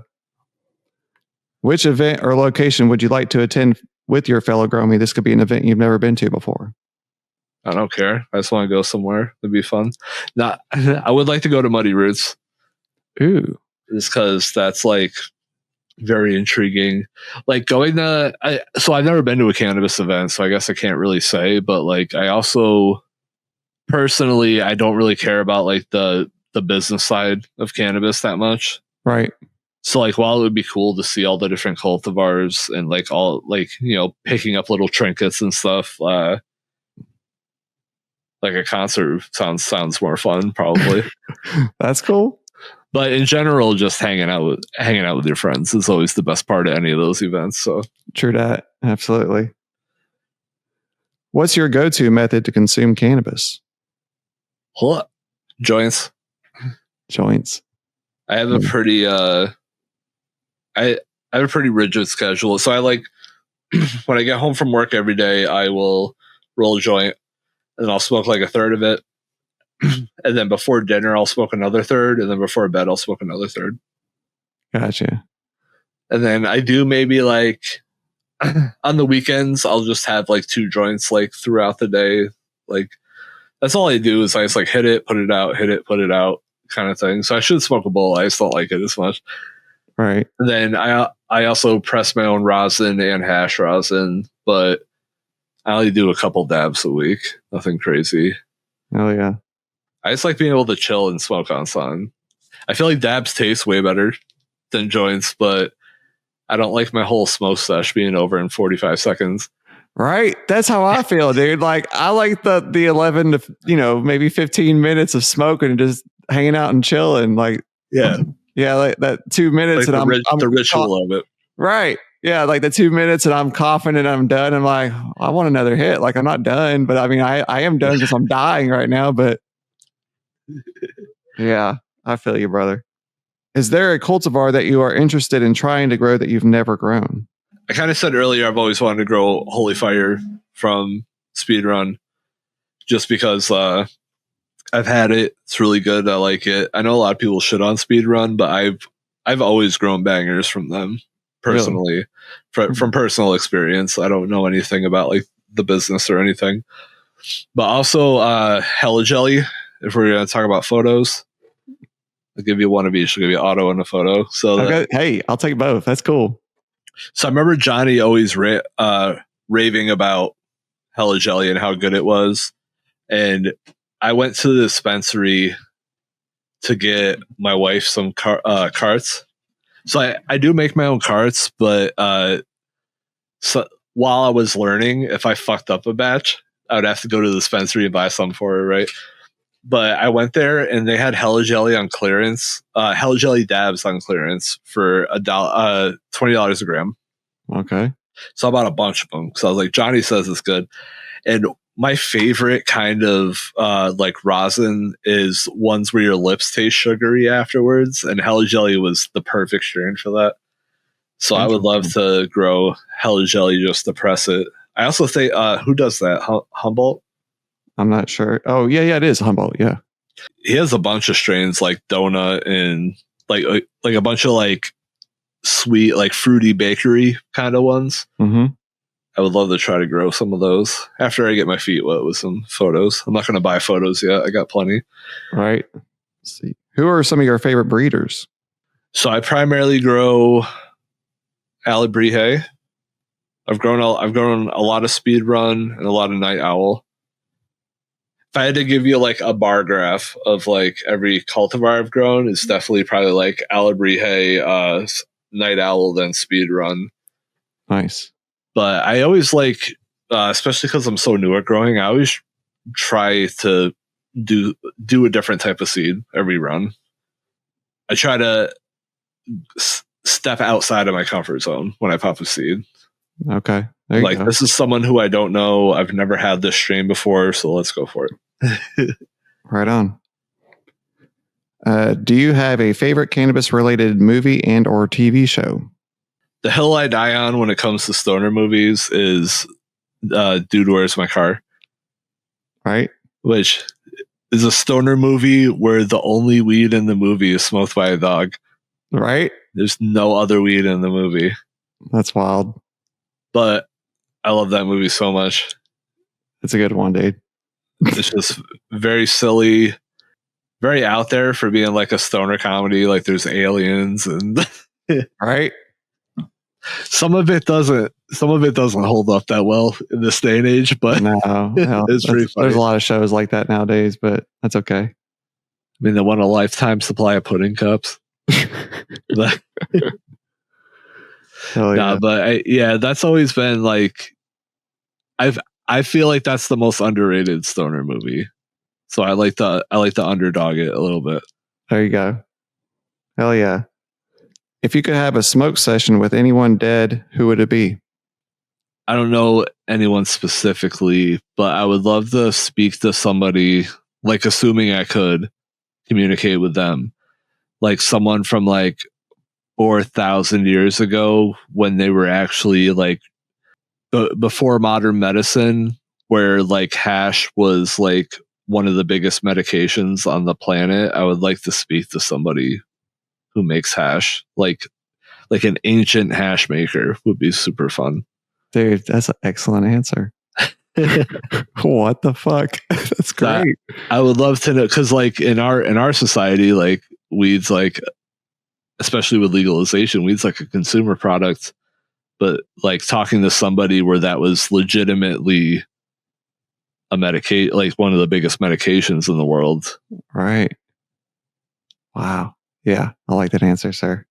Which event or location would you like to attend with your fellow Gromy? This could be an event you've never been to before. I don't care. I just want to go somewhere. It'd be fun. I would like to go to Muddy Roots. Ooh. Just because that's like very intriguing. Like going to, so I've never been to a cannabis event, so I guess I can't really say, but like I also personally, I don't really care about like the business side of cannabis that much. Right. So like while it would be cool to see all the different cultivars and like all like, you know, picking up little trinkets and stuff, like a concert sounds more fun probably. That's cool. But in general, just hanging out with your friends is always the best part of any of those events. So true that. Absolutely. What's your go-to method to consume cannabis? Joints. I have a pretty I have a pretty rigid schedule. So I like when I get home from work every day, I will roll a joint and I'll smoke like a third of it. And then before dinner, I'll smoke another third. And then before bed, I'll smoke another third. Gotcha. And then I do maybe like on the weekends, I'll just have like 2 joints like throughout the day. Like that's all I do is I just like hit it, put it out, hit it, put it out kind of thing. So I should smoke a bowl. I just don't like it as much. Right. And then I also press my own rosin and hash rosin, but I only do a couple dabs a week. Nothing crazy. Oh yeah. I just like being able to chill and smoke on sun. I feel like dabs taste way better than joints, but I don't like my whole smoke sesh being over in 45 seconds. Right. That's how I feel, dude. Like I like the 11 to maybe 15 minutes of smoking and just hanging out and chilling. Like yeah, like that 2 minutes like and the ritual of it. Right. Yeah, like the 2 minutes and I'm coughing and I'm done. I'm like, I want another hit. Like I'm not done, but I mean, I am done because I'm dying right now. But yeah, I feel you, brother. Is there a cultivar that you are interested in trying to grow that you've never grown? I kind of said earlier, I've always wanted to grow Holy Fire from Speedrun just because I've had it. It's really good. I like it. I know a lot of people shit on Speedrun, but I've always grown bangers from them personally, from personal experience. I don't know anything about like the business or anything, but also Hella Jelly. If we're going to talk about photos, I'll give you one of each. I'll give you auto and a photo. So okay. Hey, I'll take both. That's cool. So I remember Johnny always raving about Hella Jelly and how good it was. And I went to the dispensary to get my wife some carts. So I do make my own carts, but so while I was learning, if I fucked up a batch, I would have to go to the dispensary and buy some for her, right? But I went there and they had Hella Jelly on clearance, Hella Jelly dabs on clearance for $20 a gram. Okay. So I bought a bunch of them because I was like, Johnny says it's good. And my favorite kind of like rosin is ones where your lips taste sugary afterwards. And Hella Jelly was the perfect strain for that. So I would love to grow Hella Jelly just to press it. I also think, who does that? Humboldt? I'm not sure. Oh, yeah, it is Humboldt. Yeah. He has a bunch of strains like donut and like a bunch of like sweet, like fruity bakery kind of ones. Mm-hmm. I would love to try to grow some of those after I get my feet wet with some photos. I'm not going to buy photos yet. I got plenty. Right. Let's see. Who are some of your favorite breeders? So I primarily grow Alebrije. I've grown a lot of Speedrun and a lot of Night Owl. If I had to give you like a bar graph of like every cultivar I've grown, it's definitely probably like Alebrije, Night Owl, then Speedrun. Nice. But I always like, especially because I'm so new at growing, I always try to do a different type of seed every run. I try to step outside of my comfort zone when I pop a seed. Okay. Like this is someone who I don't know. I've never had this strain before, so let's go for it. Right on. Do you have a favorite cannabis related movie and or TV show? The hill I die on when it comes to stoner movies is Dude, Where's My Car? Right. Which is a stoner movie where the only weed in the movie is smoked by a dog. Right. There's no other weed in the movie. That's wild. But I love that movie so much. It's a good one, dude. It's just very silly, very out there for being like a stoner comedy. Like there's aliens and right. Some of it doesn't hold up that well in this day and age, but no, it's pretty funny. There's a lot of shows like that nowadays, but that's okay. I mean, they want a lifetime supply of pudding cups. But that's always been like, I feel like that's the most underrated stoner movie. So I like to underdog it a little bit. There you go. Hell yeah. If you could have a smoke session with anyone dead, who would it be? I don't know anyone specifically, but I would love to speak to somebody, like assuming I could communicate with them, like someone from like 4,000 years ago when they were actually like before modern medicine, where like hash was like one of the biggest medications on the planet. I would like to speak to somebody who makes hash, like like an ancient hash maker would be super fun. Dude, that's an excellent answer. What the fuck? That's great. I would love to know, because like in our society, like weed's like, especially with legalization, weed's like a consumer product. But like talking to somebody where that was legitimately a medicate, like one of the biggest medications in the world. Right. Wow. Yeah, I like that answer, sir.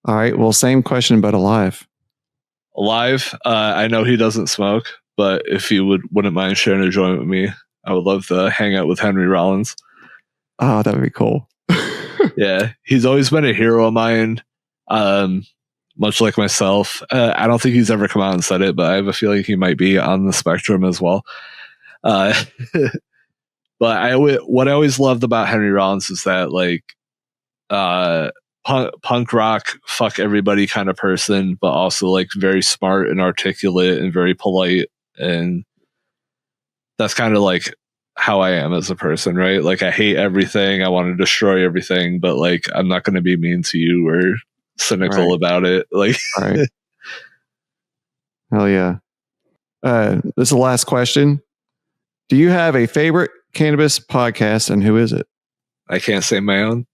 All right. Well, same question, but alive. Alive. I know he doesn't smoke, but if you wouldn't mind sharing a joint with me, I would love to hang out with Henry Rollins. Oh, that would be cool. Yeah, he's always been a hero of mine. Much like myself. I don't think he's ever come out and said it, but I have a feeling he might be on the spectrum as well. But what I always loved about Henry Rollins is that like punk rock, fuck everybody kind of person, but also like very smart and articulate and very polite. And that's kind of like how I am as a person, right? Like I hate everything. I want to destroy everything, but like I'm not going to be mean to you or cynical about it. Like, right. Hell yeah. This is the last question. Do you have a favorite cannabis podcast, and who is it? I can't say my own.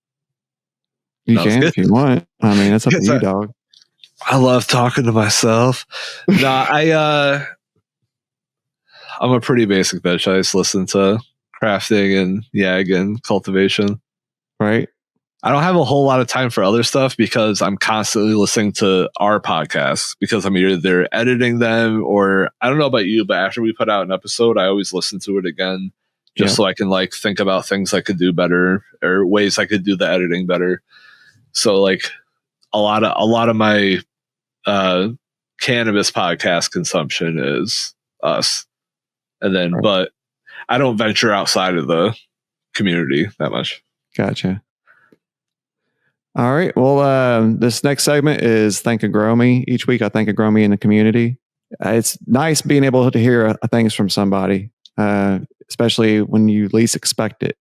You can if you want. I mean, it's up to you, dog. I love talking to myself. I'm a pretty basic bitch. I just listen to crafting and again, cultivation. Right. I don't have a whole lot of time for other stuff because I'm constantly listening to our podcasts because I'm either editing them or I don't know about you, but after we put out an episode, I always listen to it again just so I can like think about things I could do better or ways I could do the editing better. So like a lot of my cannabis podcast consumption is us. And then, but I don't venture outside of the community that much. Gotcha. All right. Well, this next segment is Thank a Grow Me. Each week I thank a Grow Me in the community. It's nice being able to hear things from somebody, especially when you least expect it.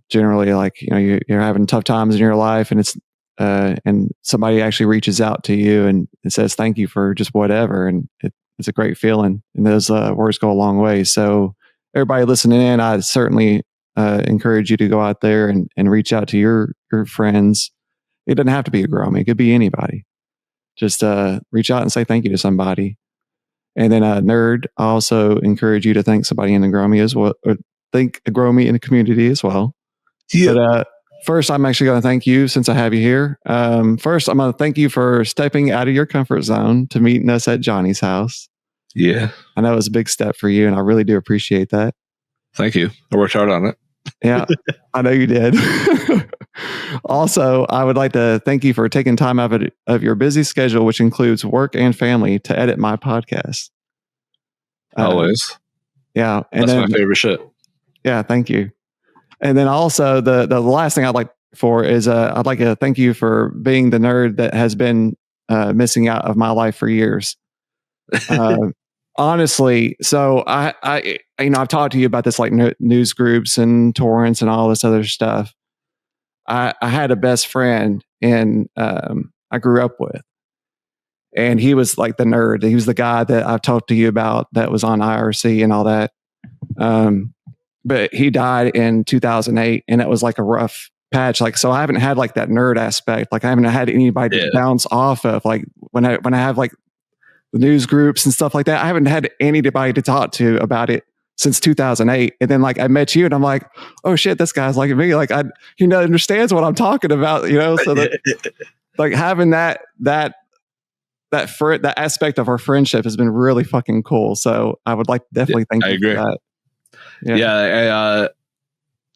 Generally, like, you know, you're having tough times in your life and it's and somebody actually reaches out to you and says thank you for just whatever. And it's a great feeling. And those words go a long way. So everybody listening in, I certainly encourage you to go out there and reach out to your friends. It doesn't have to be a grow me. It could be anybody. Just reach out and say thank you to somebody. And then Nerd, I also encourage you to thank somebody in the grow me as well, or thank a grow me in the community as well. Yeah. But first, I'm actually going to thank you since I have you here. First, I'm going to thank you for stepping out of your comfort zone to meeting us at Johnny's house. Yeah. I know it was a big step for you, and I really do appreciate that. Thank you. I worked hard on it. Yeah, I know you did. Also, I would like to thank you for taking time out of your busy schedule, which includes work and family, to edit my podcast. Always. Yeah. And that's my favorite shit. Yeah, thank you. And then also the last thing I'd like for is I'd like to thank you for being the nerd that has been missing out of my life for years. Honestly, so I you know, I've talked to you about this, like news groups and torrents and all this other stuff. I had a best friend and I grew up with, and he was like the nerd. He was the guy that I've talked to you about that was on IRC and all that. But he died in 2008, and it was like a rough patch. Like, so I haven't had like that nerd aspect. Like, I haven't had anybody to bounce off of. Like when I have like the news groups and stuff like that, I haven't had anybody to talk to about it since 2008. And then like I met you, and I'm like, oh shit, this guy's like me. Like he understands what I'm talking about, you know. So that like having that aspect of our friendship has been really fucking cool. So I would like to definitely thank you for that.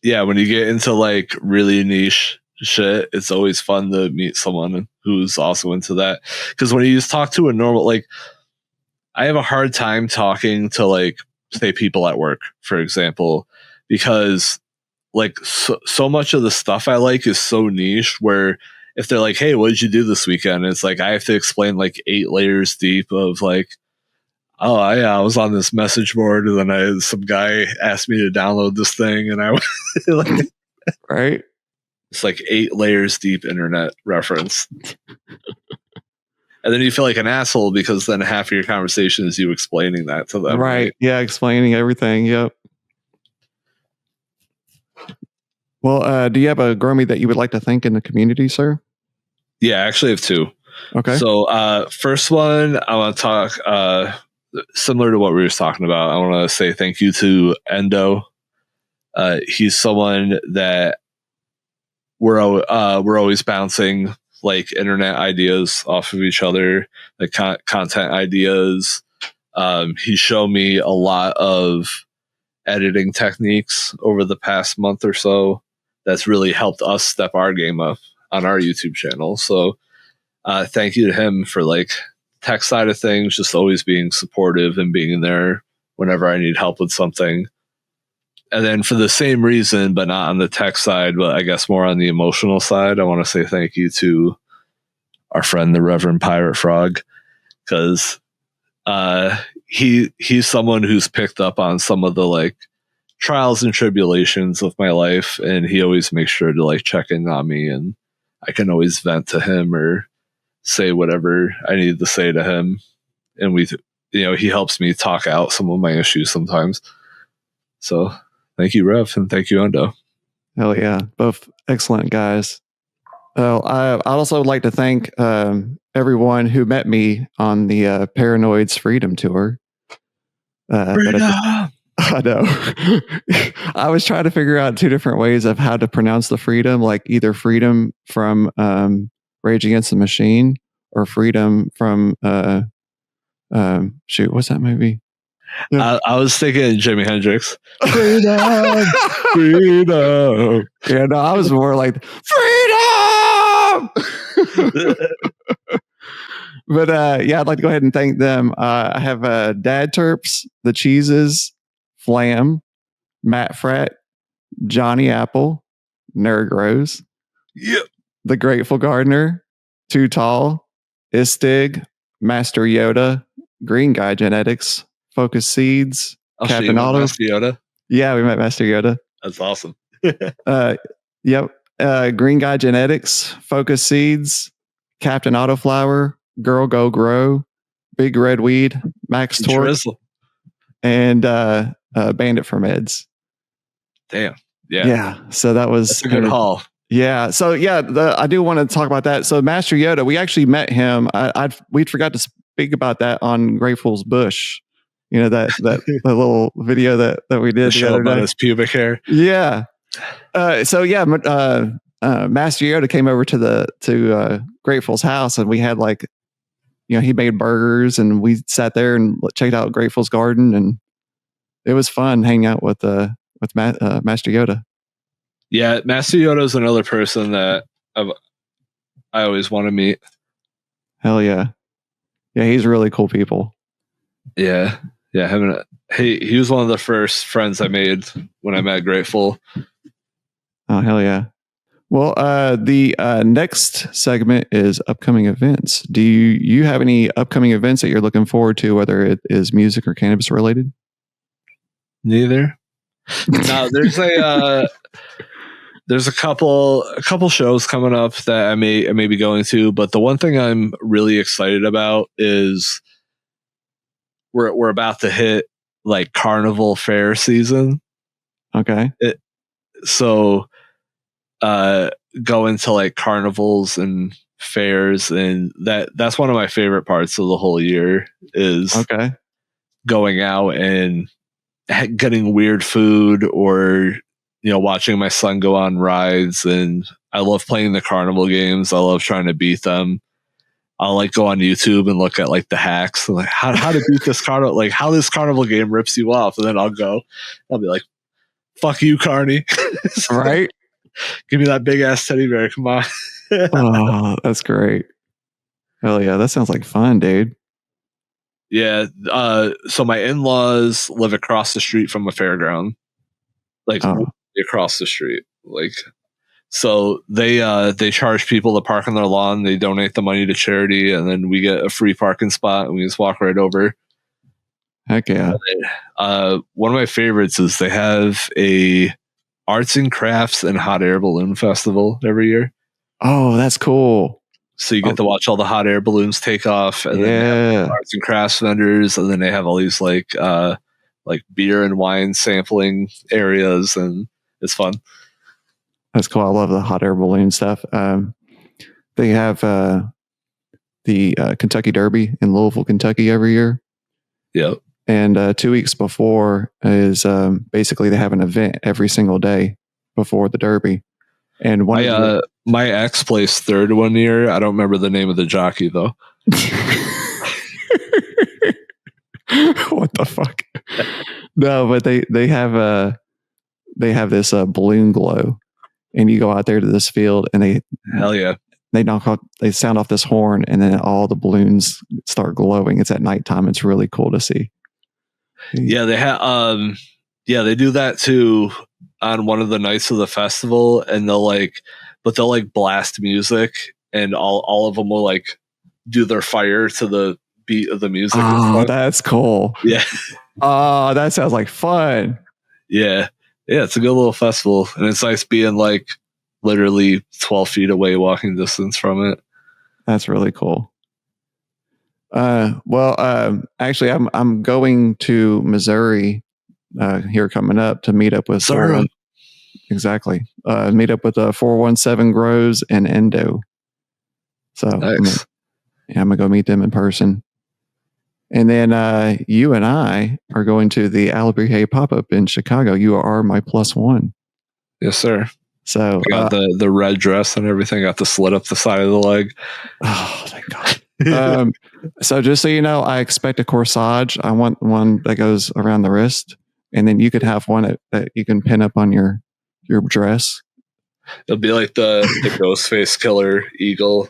Yeah, when you get into like really niche shit, it's always fun to meet someone who's also into that. Because when you just talk to a normal, like, I have a hard time talking to, like, say people at work, for example, because like so much of the stuff I like is so niche where if they're like, hey, what did you do this weekend? It's like I have to explain like 8 layers deep of like, oh, I was on this message board, and then some guy asked me to download this thing, and I like, right. It's like 8 layers deep internet reference. And then you feel like an asshole because then half of your conversation is you explaining that to them. Right. Yeah, explaining everything. Yep. Well, do you have a Gromy that you would like to thank in the community, sir? Yeah, I actually have 2. Okay. So first one, I want to talk similar to what we were talking about. I want to say thank you to Endo. He's someone that we're always bouncing like internet ideas off of each other, like content ideas. He showed me a lot of editing techniques over the past month or so that's really helped us step our game up on our YouTube channel. So thank you to him for like tech side of things, just always being supportive and being there whenever I need help with something. And then for the same reason, but not on the tech side, but I guess more on the emotional side, I want to say thank you to our friend, the Reverend Pirate Frog, because he's someone who's picked up on some of the like trials and tribulations of my life, and he always makes sure to like check in on me, and I can always vent to him or say whatever I need to say to him, and he helps me talk out some of my issues sometimes. So thank you, Rev, and thank you, Endo. Hell yeah, both excellent guys. I'd also like to thank everyone who met me on the Paranoids Freedom Tour. I know. I was trying to figure out 2 different ways of how to pronounce the freedom, like either freedom from Rage Against the Machine or freedom from what's that movie? I was thinking Jimi Hendrix. Freedom, freedom. Yeah, no, I was more like freedom. But yeah, I'd like to go ahead and thank them. I have Dad Terps, The Cheeses, Flam, Matt Frat, Johnny Apple, NerdGrows, Yep, The Grateful Gardener, Too Tall, Istig, Master Yoda, Green Guy Genetics, Focus Seeds, Captain Auto. Master Yoda. Yeah, we met Master Yoda. That's awesome. Yep. Green Guy Genetics, Focus Seeds, Captain Autoflower, Girl Go Grow, Big Red Weed, Max Torque, Drizzle. and Bandit for Meds. Damn. Yeah. So that's a good haul. Yeah. So yeah, I do want to talk about that. So Master Yoda, we actually met him. We forgot to speak about that on Grateful's Bush. You know, that the little video that we did the other day. His pubic hair. Yeah. So yeah, Master Yoda came over to Grateful's house, and we had like, he made burgers, and we sat there and checked out Grateful's garden, and it was fun hanging out with Master Yoda. Yeah, Master Yoda is another person that I always want to meet. Hell yeah. Yeah, he's really cool people. Yeah. He was one of the first friends I made when I met Grateful. Oh, hell yeah. Well, the next segment is upcoming events. Do you have any upcoming events that you're looking forward to, whether it is music or cannabis related? Neither. No, there's a couple shows coming up that I may be going to, but the one thing I'm really excited about is we're about to hit like carnival fair season. Okay. So going to like carnivals and fairs, and that's one of my favorite parts of the whole year is going out and getting weird food, or watching my son go on rides. And I love playing the carnival games. I love trying to beat them. I'll like go on YouTube and look at like the hacks, like how to beat this carnival, like how this carnival game rips you off, and then I'll be like, fuck you, Carney. Right. Give me that big ass teddy bear. Come on. Oh, that's great. Hell yeah. That sounds like fun, dude. Yeah. So my in-laws live across the street from a fairground, like across the street. Like, so they charge people to park on their lawn. They donate the money to charity, and then we get a free parking spot, and we just walk right over. Heck yeah. One of my favorites is they have a Arts and Crafts and Hot Air Balloon Festival every year. Oh, that's cool. So you get to watch all the hot air balloons take off, and then they have arts and crafts vendors, and then they have all these like beer and wine sampling areas, and it's fun. That's cool. I love the hot air balloon stuff. They have the Kentucky Derby in Louisville, Kentucky every year. Yep. And 2 weeks before is basically they have an event every single day before the Derby. And my ex placed third one year. I don't remember the name of the jockey though. What the fuck? No, but they have this balloon glow, and you go out there to this field, and they sound off this horn, and then all the balloons start glowing. It's at nighttime. It's really cool to see. Yeah, they have they do that too on one of the nights of the festival, and they'll blast music, and all of them will like do their fire to the beat of the music. Oh, that's cool. Yeah. Oh, that sounds like fun. Yeah. Yeah, it's a good little festival, and it's nice being like literally 12 feet away walking distance from it. That's really cool. Actually, I'm going to Missouri here coming up to meet up with exactly meet up with 417 Grows and Endo. So nice. I'm gonna go meet them in person. And then you and I are going to the Albuquerque pop-up in Chicago. You are my +1. Yes, sir. So I got the red dress and everything. Got the slit up the side of the leg. Oh, thank God. So just so you know, I expect a corsage. I want one that goes around the wrist, and then you could have one that you can pin up on your dress. It'll be like the Ghostface Killer eagle.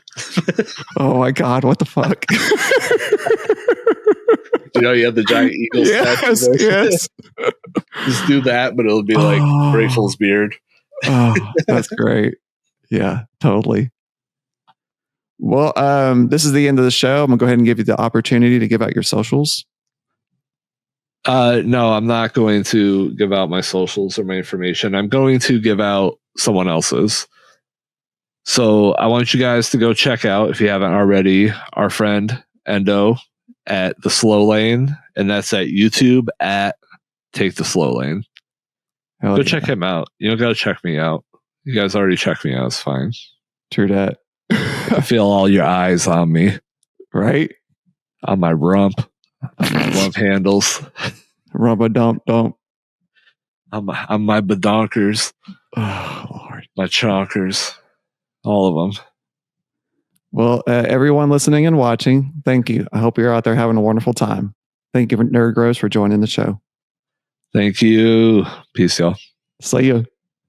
Oh my God! What the fuck? You have the giant eagle. Yes. Just do that, but it'll be like Grateful's beard. Oh, that's great. Yeah, totally. Well, this is the end of the show. I'm gonna go ahead and give you the opportunity to give out your socials. No, I'm not going to give out my socials or my information. I'm going to give out someone else's. So I want you guys to go check out, if you haven't already, our friend Endo at The Slow Lane, and that's at YouTube at Take the Slow Lane. Go check him out. You don't gotta check me out. You guys already checked me out. It's fine. True that. I feel all your eyes on me. Right? On my rump. Love handles. Rub-a-dump. On my badonkers. Oh, Lord. My chonkers. All of them. Well, everyone listening and watching, thank you. I hope you're out there having a wonderful time. Thank you, NerdGrows, for joining the show. Thank you. Peace, y'all. See you.